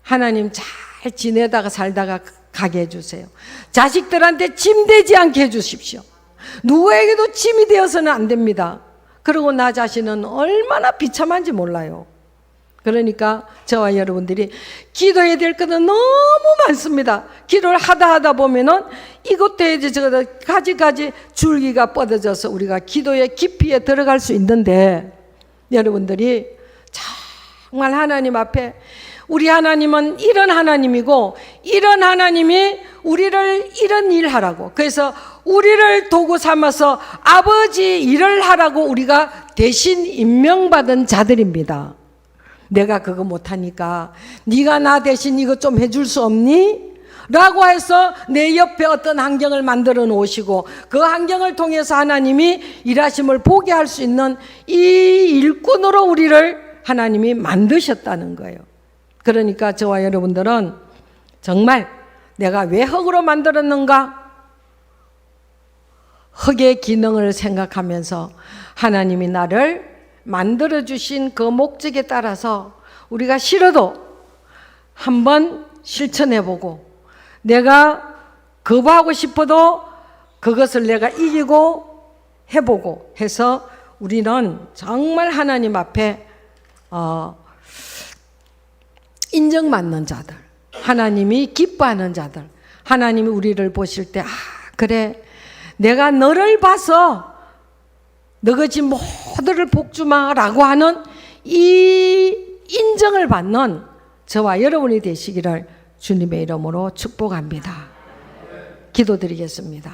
하나님 잘 지내다가 살다가 가게 해주세요. 자식들한테 짐 되지 않게 해주십시오. 누구에게도 짐이 되어서는 안 됩니다. 그리고 나 자신은 얼마나 비참한지 몰라요. 그러니까 저와 여러분들이 기도해야 될 것은 너무 많습니다. 기도를 하다 보면은 이것도 해야지 저것도 가지가지 줄기가 뻗어져서 우리가 기도의 깊이에 들어갈 수 있는데 여러분들이 정말 하나님 앞에 우리 하나님은 이런 하나님이고 이런 하나님이 우리를 이런 일 하라고 그래서 우리를 도구 삼아서 아버지 일을 하라고 우리가 대신 임명받은 자들입니다. 내가 그거 못하니까 네가 나 대신 이거 좀 해줄 수 없니? 라고 해서 내 옆에 어떤 환경을 만들어 놓으시고 그 환경을 통해서 하나님이 일하심을 보게 할 수 있는 이 일꾼으로 우리를 하나님이 만드셨다는 거예요. 그러니까 저와 여러분들은 정말 내가 왜 흙으로 만들었는가? 흙의 기능을 생각하면서 하나님이 나를 만들어주신 그 목적에 따라서 우리가 싫어도 한번 실천해보고 내가 거부하고 싶어도 그것을 내가 이기고 해보고 해서 우리는 정말 하나님 앞에 인정받는 자들, 하나님이 기뻐하는 자들, 하나님이 우리를 보실 때 그래 내가 너를 봐서 너같이 모두를 복주마라고 하는 이 인정을 받는 저와 여러분이 되시기를 주님의 이름으로 축복합니다. 기도드리겠습니다.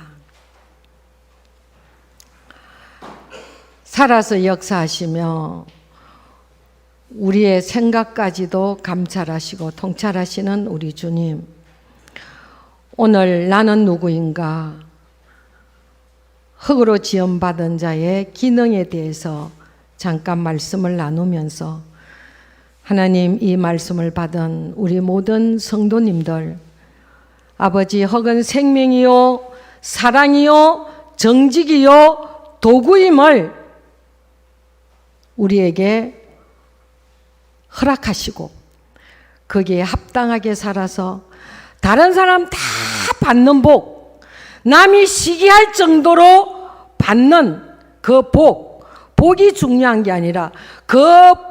살아서 역사하시며 우리의 생각까지도 감찰하시고 통찰하시는 우리 주님, 오늘 나는 누구인가? 흙으로 지음받은 자의 기능에 대해서 잠깐 말씀을 나누면서 하나님, 이 말씀을 받은 우리 모든 성도님들, 아버지, 흙은 생명이요 사랑이요 정직이요 도구임을 우리에게 허락하시고 거기에 합당하게 살아서 다른 사람 다 받는 복, 남이 시기할 정도로 받는 그 복이 중요한 게 아니라 그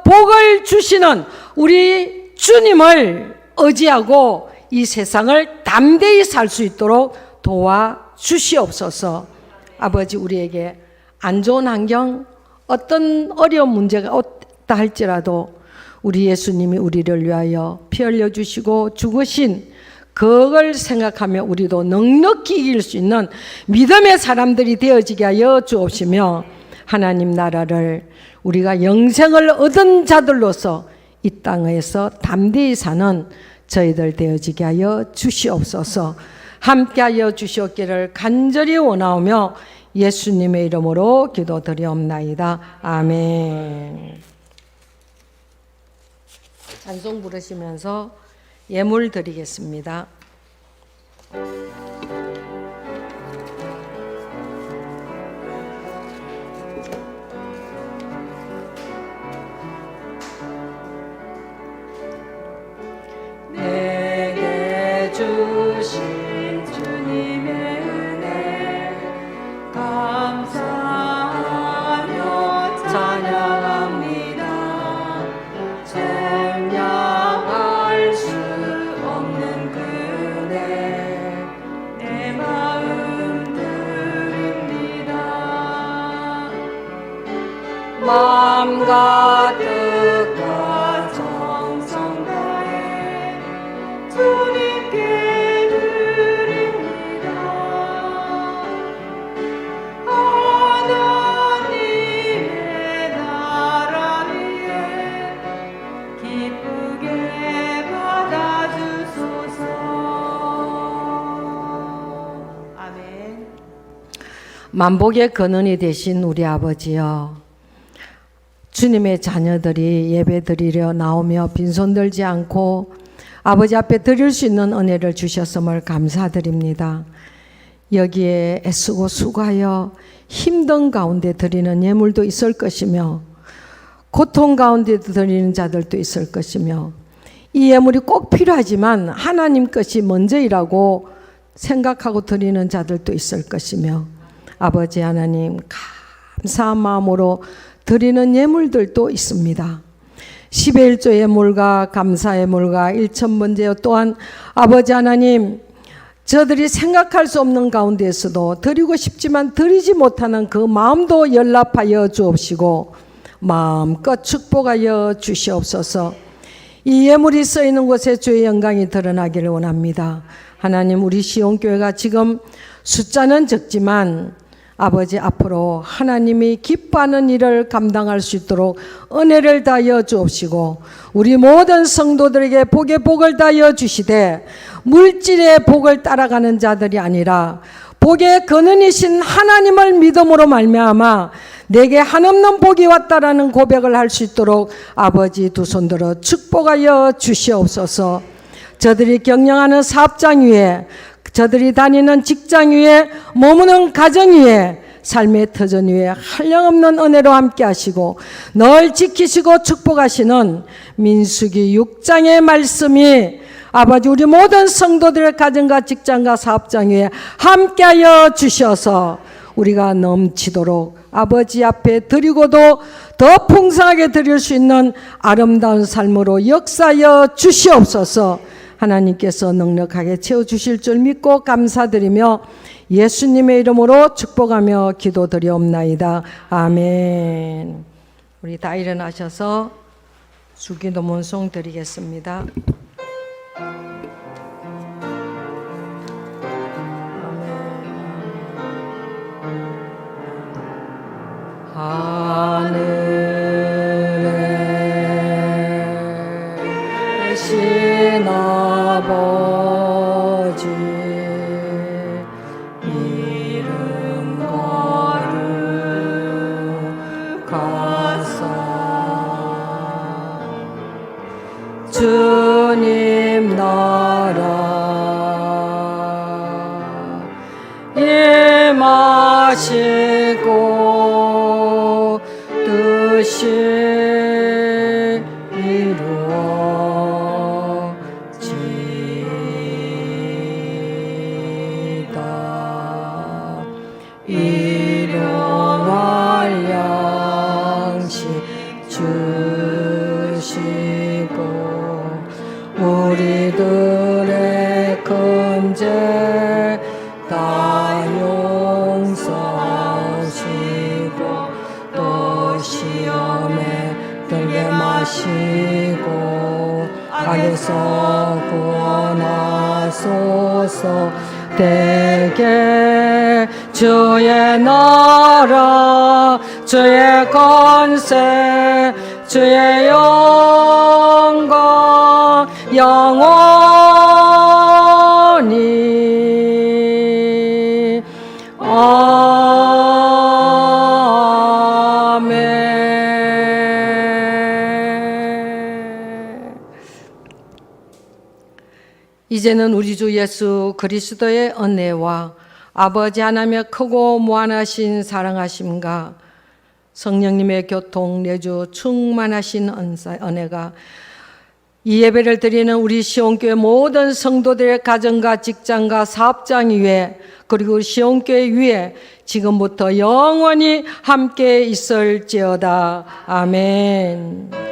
복을 주시는 우리 주님을 의지하고 이 세상을 담대히 살 수 있도록 도와주시옵소서. 아버지, 우리에게 안 좋은 환경, 어떤 어려운 문제가 없다 할지라도 우리 예수님이 우리를 위하여 피 흘려주시고 죽으신 그걸 생각하며 우리도 넉넉히 이길 수 있는 믿음의 사람들이 되어지게 하여 주옵시며 하나님 나라를 우리가 영생을 얻은 자들로서 이 땅에서 담대히 사는 저희들 되어지게 하여 주시옵소서. 함께하여 주시옵기를 간절히 원하오며 예수님의 이름으로 기도드리옵나이다. 아멘. 찬송 부르시면서 예물 드리겠습니다. 내게 주신 주님의 은혜 감사하며 찬양합니다. 정량할 수 없는 그네 내 마음 드립니다. 마음 가득한 정성 다해 주님께 드립니다. 하나님의 나라 위에 기쁘게 받아주소서. 아멘. 만복의 근원이 되신 우리 아버지여, 주님의 자녀들이 예배드리려 나오며 빈손 들지 않고 아버지 앞에 드릴 수 있는 은혜를 주셨음을 감사드립니다. 여기에 애쓰고 수고하여 힘든 가운데 드리는 예물도 있을 것이며 고통 가운데 드리는 자들도 있을 것이며 이 예물이 꼭 필요하지만 하나님 것이 먼저이라고 생각하고 드리는 자들도 있을 것이며 아버지 하나님, 감사한 마음으로 드리는 예물들도 있습니다. 10의 1조 예물과 감사 예물과 1,000번제 또한 아버지 하나님, 저들이 생각할 수 없는 가운데에서도 드리고 싶지만 드리지 못하는 그 마음도 연락하여 주옵시고 마음껏 축복하여 주시옵소서. 이 예물이 쓰이는 곳에 주의 영광이 드러나기를 원합니다. 하나님, 우리 시온교회가 지금 숫자는 적지만 아버지 앞으로 하나님이 기뻐하는 일을 감당할 수 있도록 은혜를 다하여 주옵시고 우리 모든 성도들에게 복의 복을 다하여 주시되 물질의 복을 따라가는 자들이 아니라 복의 근원이신 하나님을 믿음으로 말미암아 내게 한없는 복이 왔다라는 고백을 할 수 있도록 아버지 두 손 들어 축복하여 주시옵소서. 저들이 경영하는 사업장 위에, 저들이 다니는 직장 위에, 머무는 가정 위에, 삶의 터전 위에 한량없는 은혜로 함께 하시고 널 지키시고 축복하시는 민수기 6장의 말씀이 아버지 우리 모든 성도들의 가정과 직장과 사업장 위에 함께하여 주셔서 우리가 넘치도록 아버지 앞에 드리고도 더 풍성하게 드릴 수 있는 아름다운 삶으로 역사하여 주시옵소서. 하나님께서 넉넉하게 채워주실 줄 믿고 감사드리며 예수님의 이름으로 축복하며 기도드리옵나이다. 아멘. 우리 다 일어나셔서 주기도문송 드리겠습니다. 하늘에 계신 아버지 이름 거룩하사 주님 나라 임하시고 뜻이 이루어지이다. 일용할 양식 주시고 우리들의 큰 죄 다 용서하시고 또 시험에 들게 마시고 악에서 구원하소서. 대개 주의 나라 주의 권세 주의 영광 영원히 아멘. 이제는 우리 주 예수 그리스도의 은혜와 아버지 하나님의 크고 무한하신 사랑하심과 성령님의 교통 내주 충만하신 은혜가 이 예배를 드리는 우리 시온교회 모든 성도들의 가정과 직장과 사업장 위에 그리고 시온교회 위에 지금부터 영원히 함께 있을지어다. 아멘.